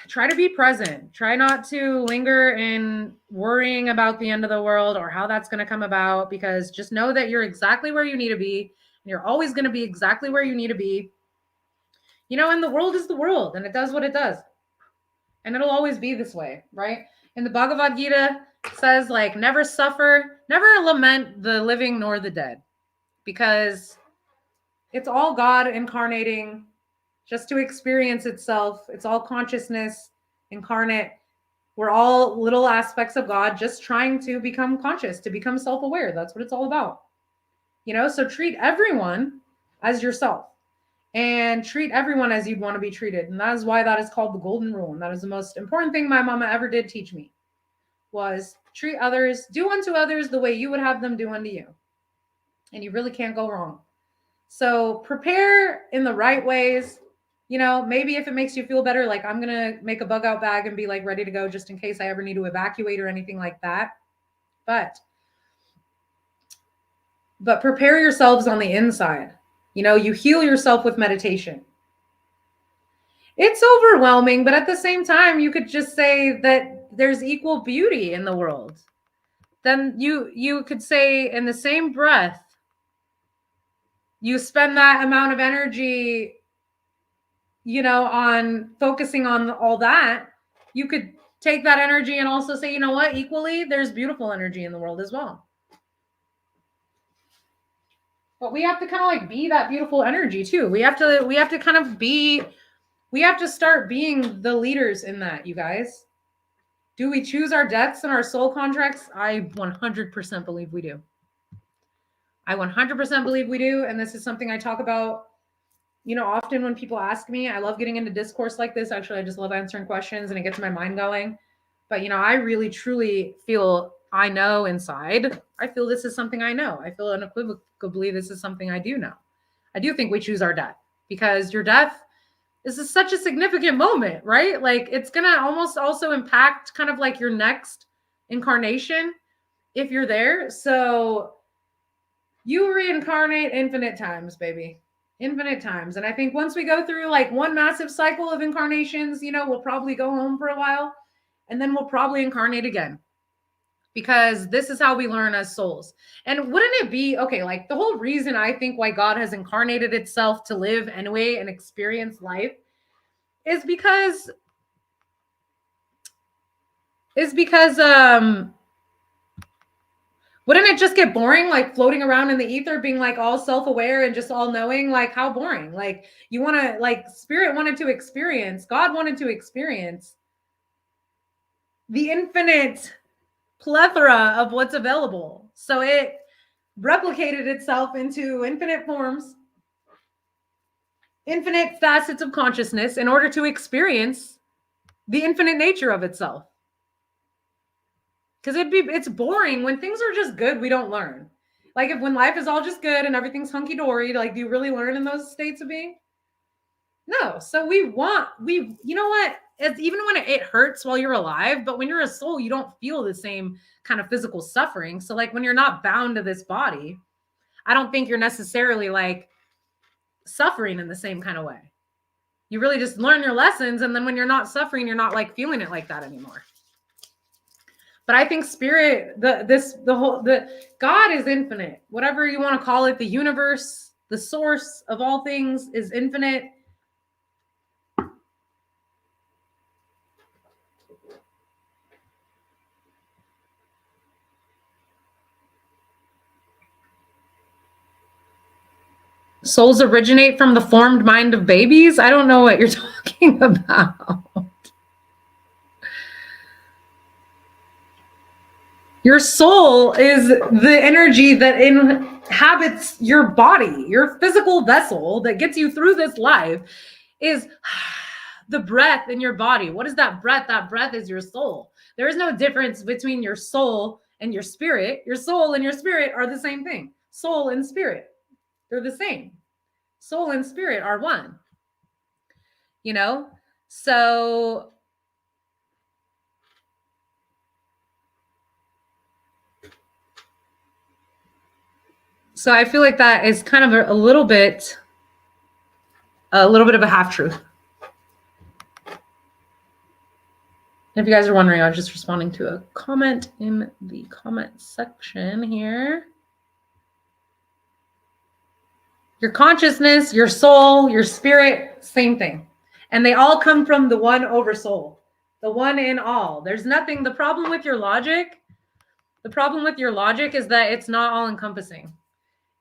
try to be present. Try not to linger in worrying about the end of the world or how that's going to come about, because just know that you're exactly where you need to be. And you're always going to be exactly where you need to be. And the world is the world and it does what it does. And it'll always be this way, right? And the Bhagavad Gita says, like, never lament the living nor the dead, because it's all God incarnating just to experience itself. It's all consciousness incarnate. We're all little aspects of God just trying to become conscious, to become self-aware. That's what it's all about. So treat everyone as yourself and treat everyone as you'd want to be treated. And that is why that is called the golden rule. And that is the most important thing my mama ever did teach me, was treat others, do unto others the way you would have them do unto you. And you really can't go wrong. So prepare in the right ways. You know, maybe if it makes you feel better, like I'm going to make a bug out bag and be like ready to go just in case I ever need to evacuate or anything like that. But prepare yourselves on the inside. You know, you heal yourself with meditation. It's overwhelming, but at the same time, you could just say that there's equal beauty in the world. Then you could say in the same breath, you spend that amount of energy, you know, on focusing on all that. You could take that energy and also say, you know what, equally, there's beautiful energy in the world as well. But we have to kind of like be that beautiful energy too. We have to kind of be, we have to start being the leaders in that, you guys. Do we choose our deaths and our soul contracts? I 100% believe we do. I 100% believe we do. And this is something I talk about, you know, often when people ask me. I love getting into discourse like this. Actually, I just love answering questions and it gets my mind going. But, you know, I really, truly feel I know inside. I feel this is something I know. I feel unequivocally this is something I do know. I do think we choose our death, because your death is such a significant moment, right? Like it's going to almost also impact kind of like your next incarnation if you're there. So you reincarnate infinite times, baby. Infinite times. And I think once we go through like one massive cycle of incarnations, you know, we'll probably go home for a while and then we'll probably incarnate again, because this is how we learn as souls. And wouldn't it be okay? Like the whole reason I think why God has incarnated itself to live anyway and experience life is because wouldn't it just get boring, like floating around in the ether, being like all self-aware and just all knowing? Like how boring. Like you want to, like spirit wanted to experience, God wanted to experience the infinite plethora of what's available. So it replicated itself into infinite forms, infinite facets of consciousness in order to experience the infinite nature of itself. Because it's boring when things are just good. We don't learn. Like if when life is all just good and everything's hunky dory, like do you really learn in those states of being? No. So you know what? It's even when it hurts while you're alive, but when you're a soul, you don't feel the same kind of physical suffering. So like when you're not bound to this body, I don't think you're necessarily like suffering in the same kind of way. You really just learn your lessons. And then when you're not suffering, you're not like feeling it like that anymore. But I think spirit, the God is infinite. Whatever you want to call it, the universe, the source of all things is infinite. Souls originate from the formed mind of babies? I don't know what you're talking about. Your soul is the energy that inhabits your body, your physical vessel that gets you through this life is the breath in your body. What is that breath? That breath is your soul. There is no difference between your soul and your spirit. Your soul and your spirit are the same thing. Soul and spirit, they're the same. Soul and spirit are one. You know? So I feel like that is kind of a little bit of a half truth. If you guys are wondering, I was just responding to a comment in the comment section here. Your consciousness, your soul, your spirit, same thing. And they all come from the one oversoul, the one in all. There's nothing. The problem with your logic is that it's not all encompassing.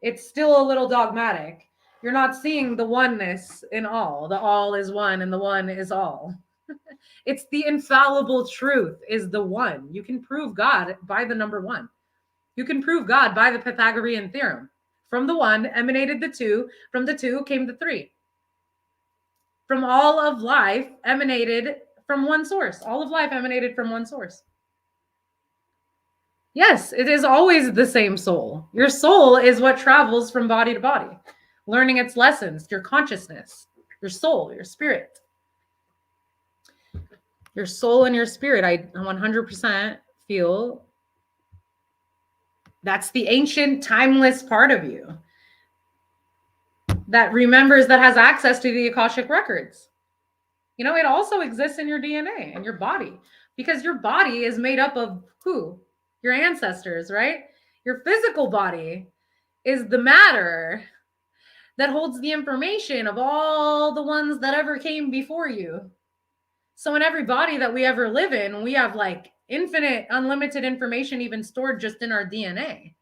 It's still a little dogmatic. You're not seeing the oneness in all. The all is one and the one is all. It's the infallible truth is the one. You can prove God by the number one. You can prove God by the Pythagorean theorem. From the one emanated the two. From the two came the three. From all of life emanated from one source. All of life emanated from one source. Yes, it is always the same soul. Your soul is what travels from body to body, learning its lessons, your consciousness, your soul, your spirit. Your soul and your spirit, I 100% feel that's the ancient, timeless part of you that remembers, that has access to the Akashic records. You know, it also exists in your DNA and your body, because your body is made up of who? Your ancestors, right? Your physical body is the matter that holds the information of all the ones that ever came before you. So in every body that we ever live in, we have like infinite, unlimited information even stored just in our DNA.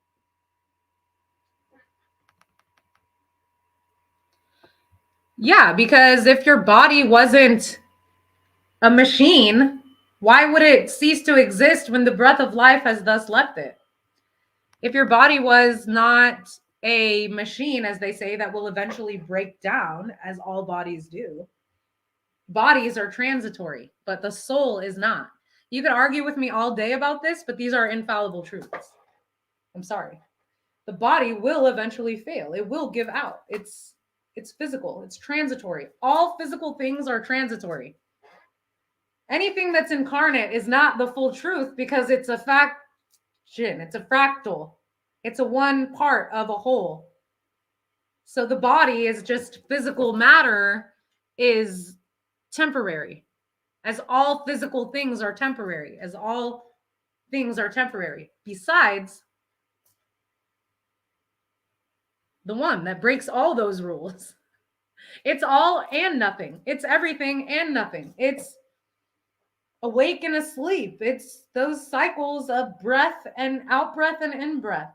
Yeah, because if your body wasn't a machine, why would it cease to exist when the breath of life has thus left it? If your body was not a machine, as they say, that will eventually break down, as all bodies do, bodies are transitory, but the soul is not. You could argue with me all day about this, but these are infallible truths. I'm sorry. The body will eventually fail. It will give out. It's physical. It's transitory. All physical things are transitory. Anything that's incarnate is not the full truth, because it's a fraction. It's a fractal. It's a one part of a whole. So the body is just physical matter, is temporary, as all physical things are temporary, as all things are temporary, besides the one that breaks all those rules. It's all and nothing. It's everything and nothing. It's awake and asleep. It's those cycles of breath and out breath and in breath.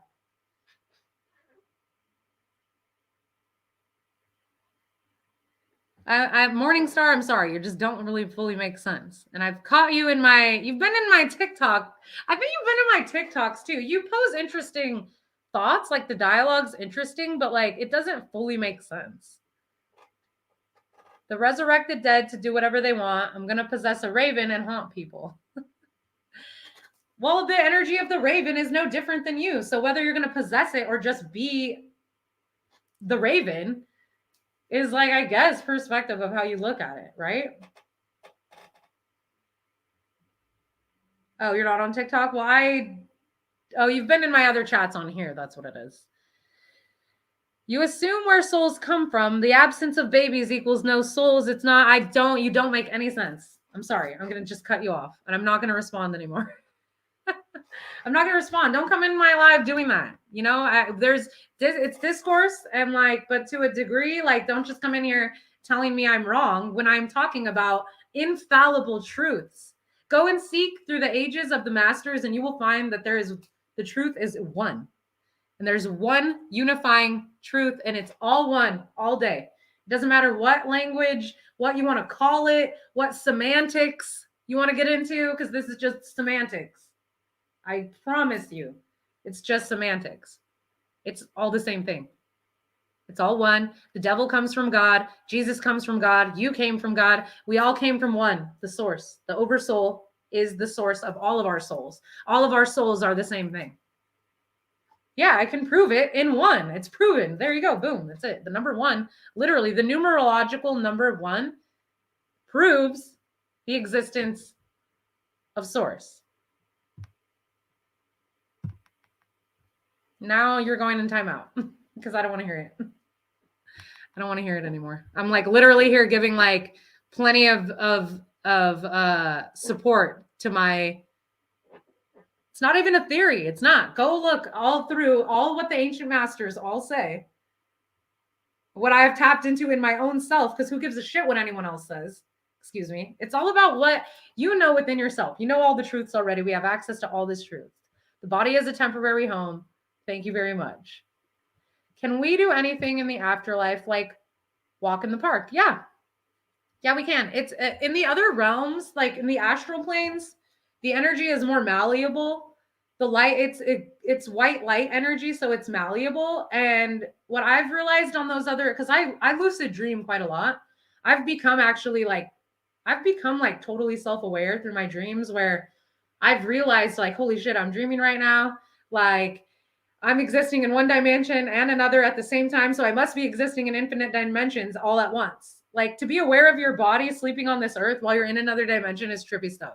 Morningstar, I'm sorry, you just don't really fully make sense. And I've caught you in you've been in my TikTok. I think you've been in my TikToks too. You pose interesting thoughts, like the dialogue's interesting, but like it doesn't fully make sense. The resurrected dead to do whatever they want. I'm going to possess a raven and haunt people. Well, the energy of the raven is no different than you. So whether you're going to possess it or just be the raven is, like, I guess, perspective of how you look at it, right? Oh, you're not on TikTok? Well, you've been in my other chats on here. That's what it is. You assume where souls come from. The absence of babies equals no souls. It's not. You don't make any sense. I'm sorry. I'm going to just cut you off, and I'm not going to respond anymore. I'm not going to respond. Don't come in my live doing that. You know, it's discourse, and but to a degree, don't just come in here telling me I'm wrong when I'm talking about infallible truths. Go and seek through the ages of the masters, and you will find that the truth is one. And there's one unifying truth, and it's all one all day. It doesn't matter what language, what you want to call it, what semantics you want to get into, because this is just semantics. I promise you, it's just semantics. It's all the same thing. It's all one. The devil comes from God. Jesus comes from God. You came from God. We all came from one, the source. The oversoul is the source of all of our souls. All of our souls are the same thing. Yeah, I can prove it in one. It's proven. There you go. Boom. That's it. The number one, literally the numerological number one, proves the existence of source. Now you're going in timeout because I don't want to hear it. I don't want to hear it anymore. I'm literally here giving plenty of support to my. It's not even a theory. It's not. Go look all through all what the ancient masters all say. What I have tapped into in my own self, because who gives a shit what anyone else says? Excuse me. It's all about what you know within yourself. You know all the truths already. We have access to all this truth. The body is a temporary home. Thank you very much. Can we do anything in the afterlife, like walk in the park? Yeah. Yeah, we can. It's in the other realms, in the astral planes, the energy is more malleable. The light, it's white light energy, so it's malleable. And what I've realized on those other, because I lucid dream quite a lot. I've become totally self-aware through my dreams, where I've realized like, holy shit, I'm dreaming right now. Like I'm existing in one dimension and another at the same time. So I must be existing in infinite dimensions all at once. Like to be aware of your body sleeping on this earth while you're in another dimension is trippy stuff.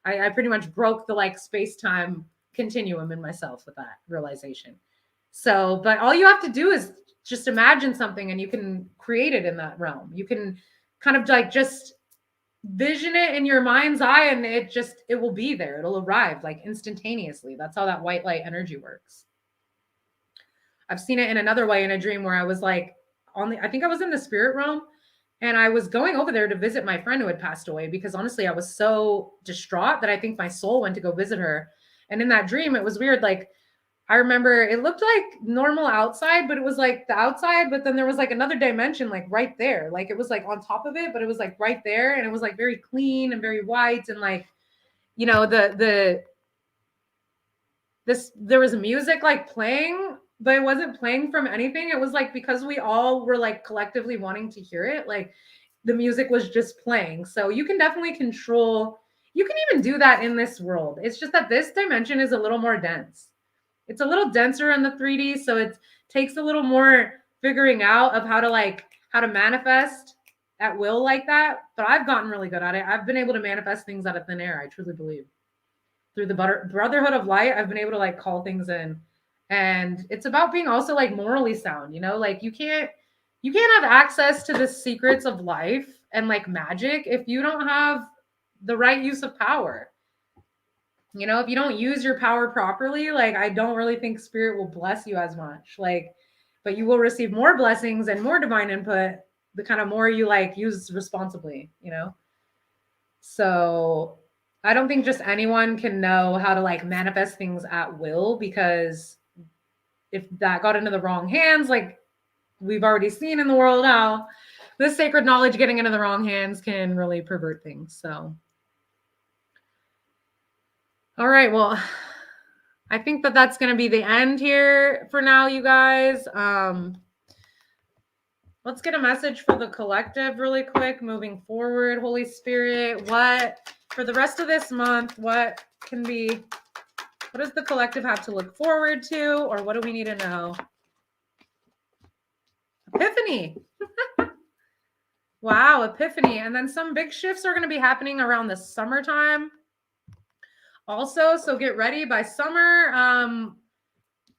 I pretty much broke the like space-time continuum in myself with that realization. So, but all you have to do is just imagine something and you can create it in that realm. You can kind of like just vision it in your mind's eye and it will be there. It'll arrive like instantaneously. That's how that white light energy works. I've seen it in another way in a dream where I was like I think I was in the spirit realm and I was going over there to visit my friend who had passed away because honestly, I was so distraught that I think my soul went to go visit her. And in that dream, it was weird. Like I remember it looked like normal outside, but it was like the outside, but then there was like another dimension, like right there. Like it was like on top of it, but it was like right there. And it was like very clean and very white. And like, you know, there was music like playing, but it wasn't playing from anything. It was like, because we all were like collectively wanting to hear it, like the music was just playing. So you can definitely control, you can even do that in this world. It's just that this dimension is a little more dense. It's a little denser in the 3D, so it takes a little more figuring out of how to manifest at will like that. But I've gotten really good at it. I've been able to manifest things out of thin air. I truly believe through the brotherhood of light, I've been able to like call things in, and it's about being also like morally sound. You know, like you can't have access to the secrets of life and like magic if you don't have the right use of power. You know, if you don't use your power properly, like I don't really think spirit will bless you as much. Like, but you will receive more blessings and more divine input the kind of more you like use responsibly, you know? So I don't think just anyone can know how to like manifest things at will, because if that got into the wrong hands, like we've already seen in the world how this sacred knowledge getting into the wrong hands can really pervert things. So all right, well, I think that that's going to be the end here for now, you guys. Let's get a message for the collective really quick moving forward. Holy Spirit, what for the rest of this month, what does the collective have to look forward to, or what do we need to know? Epiphany. Wow, epiphany. And then some big shifts are going to be happening around the summertime also, so get ready by summer.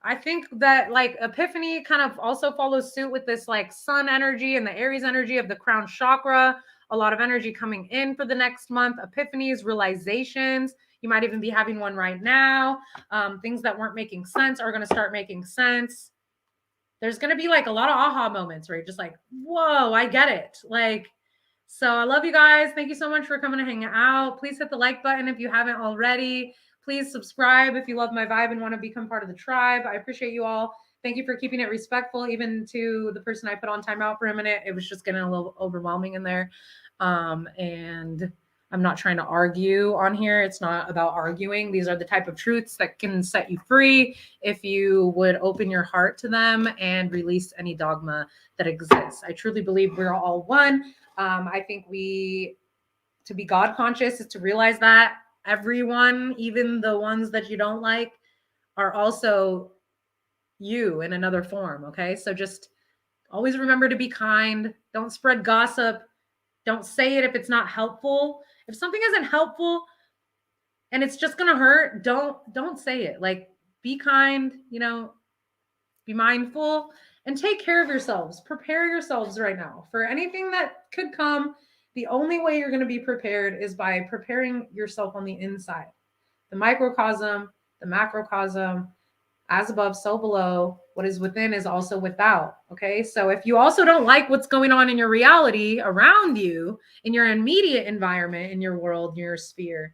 I think that like epiphany kind of also follows suit with this like sun energy and the Aries energy of the crown chakra. A lot of energy coming in for the next month. Epiphanies, realizations. You might even be having one right now. Things that weren't making sense are going to start making sense. There's going to be like a lot of aha moments, right? Just like, whoa, I get it. Like, so I love you guys. Thank you so much for coming to hang out. Please hit the like button if you haven't already. Please subscribe if you love my vibe and want to become part of the tribe. I appreciate you all. Thank you for keeping it respectful, even to the person I put on timeout for a minute. It was just getting a little overwhelming in there. And I'm not trying to argue on here. It's not about arguing. These are the type of truths that can set you free if you would open your heart to them and release any dogma that exists. I truly believe we're all one. I think to be God conscious is to realize that everyone, even the ones that you don't like, are also you in another form. Okay. So just always remember to be kind. Don't spread gossip. Don't say it if it's not helpful. If something isn't helpful and it's just going to hurt, don't say it. Like, be kind, you know, be mindful and take care of yourselves. Prepare yourselves right now for anything that could come. The only way you're going to be prepared is by preparing yourself on the inside. The microcosm, the macrocosm, as above, so below. What is within is also without. Okay. So if you also don't like what's going on in your reality around you, in your immediate environment, in your world, in your sphere,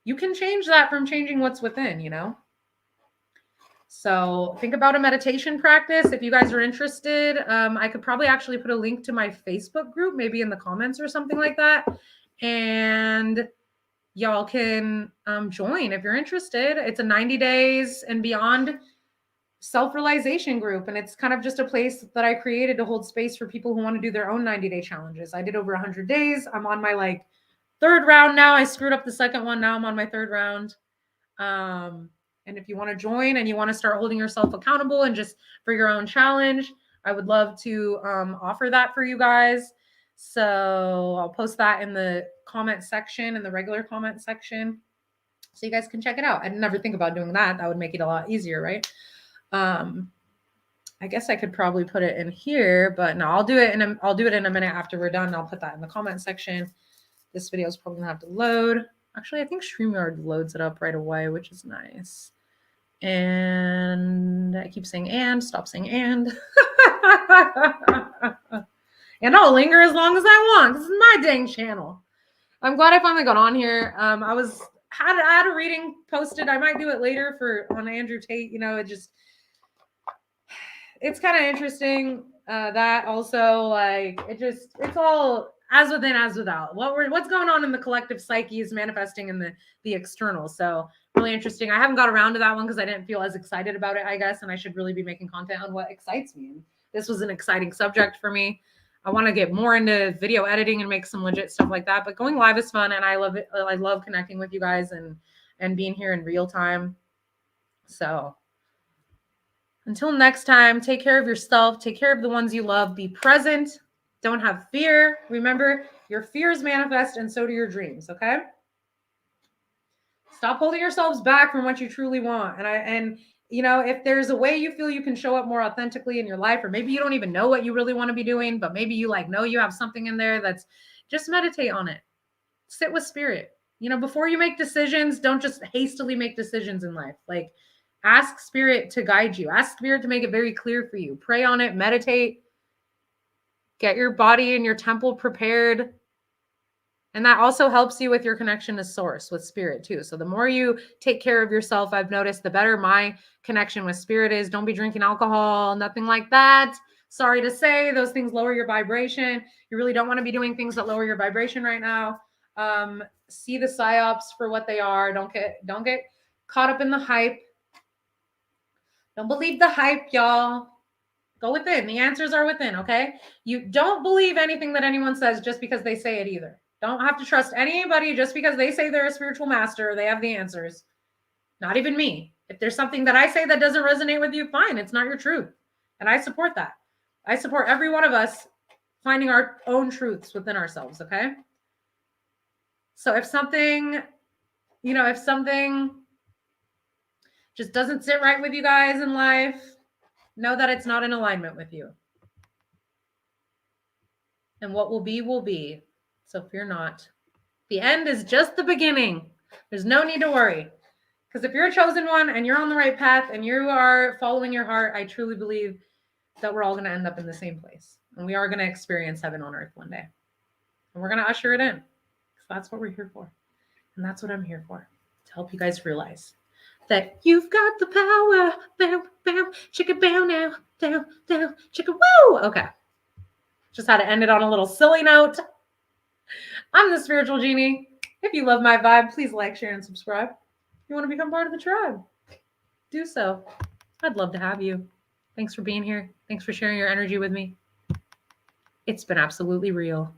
you can change that from changing what's within, you know? So think about a meditation practice. If you guys are interested, I could probably actually put a link to my Facebook group, maybe in the comments or something like that. And y'all can join if you're interested. It's a 90 days and beyond self-realization group. And it's kind of just a place that I created to hold space for people who want to do their own 90-day challenges. I did over 100 days. I'm on my like third round now. I screwed up the second one. Now I'm on my third round. And if you want to join and you want to start holding yourself accountable and just for your own challenge, I would love to offer that for you guys. So I'll post that in the comment section, in the regular comment section, so you guys can check it out. I didn't ever think about doing that. That would make it a lot easier, right? I guess I could probably put it in here, but no, I'll do it in a minute after we're done. I'll put that in the comment section. This video is probably gonna have to load. Actually, I think StreamYard loads it up right away, which is nice. And I keep saying and, stop saying and. And I'll linger as long as I want. This is my dang channel. I'm glad I finally got on here. I had a reading posted. I might do it later on Andrew Tate. You know, it's kind of interesting that also, like, it's all as within, as without. What's going on in the collective psyche is manifesting in the external. So really interesting. I haven't got around to that one because I didn't feel as excited about it, I guess, and I should really be making content on what excites me. And this was an exciting subject for me. I want to get more into video editing and make some legit stuff like that. But going live is fun, and I love it. I love connecting with you guys and being here in real time. So until next time, take care of yourself. Take care of the ones you love. Be present. Don't have fear. Remember, your fears manifest, and so do your dreams. Okay. Stop holding yourselves back from what you truly want. And you know, if there's a way you feel you can show up more authentically in your life, or maybe you don't even know what you really want to be doing, but maybe you know you have something in there that's, just meditate on it. Sit with spirit. You know, before you make decisions, don't just hastily make decisions in life. Like, ask spirit to guide you. Ask spirit to make it very clear for you. Pray on it, meditate, get your body and your temple prepared. And that also helps you with your connection to source, with spirit too. So the more you take care of yourself, I've noticed, the better my connection with spirit is. Don't be drinking alcohol, nothing like that. Sorry to say, those things lower your vibration. You really don't want to be doing things that lower your vibration right now. See the psyops for what they are. Don't get caught up in the hype. Don't believe the hype, y'all. Go within. The answers are within, okay? You don't believe anything that anyone says just because they say it either. Don't have to trust anybody just because they say they're a spiritual master or they have the answers. Not even me. If there's something that I say that doesn't resonate with you, fine. It's not your truth. And I support that. I support every one of us finding our own truths within ourselves, okay? So if something just doesn't sit right with you guys in life, know that it's not in alignment with you. And what will be, will be. So fear not. The end is just the beginning. There's no need to worry. Because if you're a chosen one and you're on the right path and you are following your heart, I truly believe that we're all going to end up in the same place. And we are going to experience heaven on earth one day. And we're going to usher it in. Because that's what we're here for. And that's what I'm here for. To help you guys realize that you've got the power. Bow, bow, chicka bow now. Down, down, chicka woo. Okay. Just had to end it on a little silly note. I'm the Spiritual Genie. If you love my vibe, please like, share, and subscribe. If you want to become part of the tribe, do so. I'd love to have you. Thanks for being here. Thanks for sharing your energy with me. It's been absolutely real.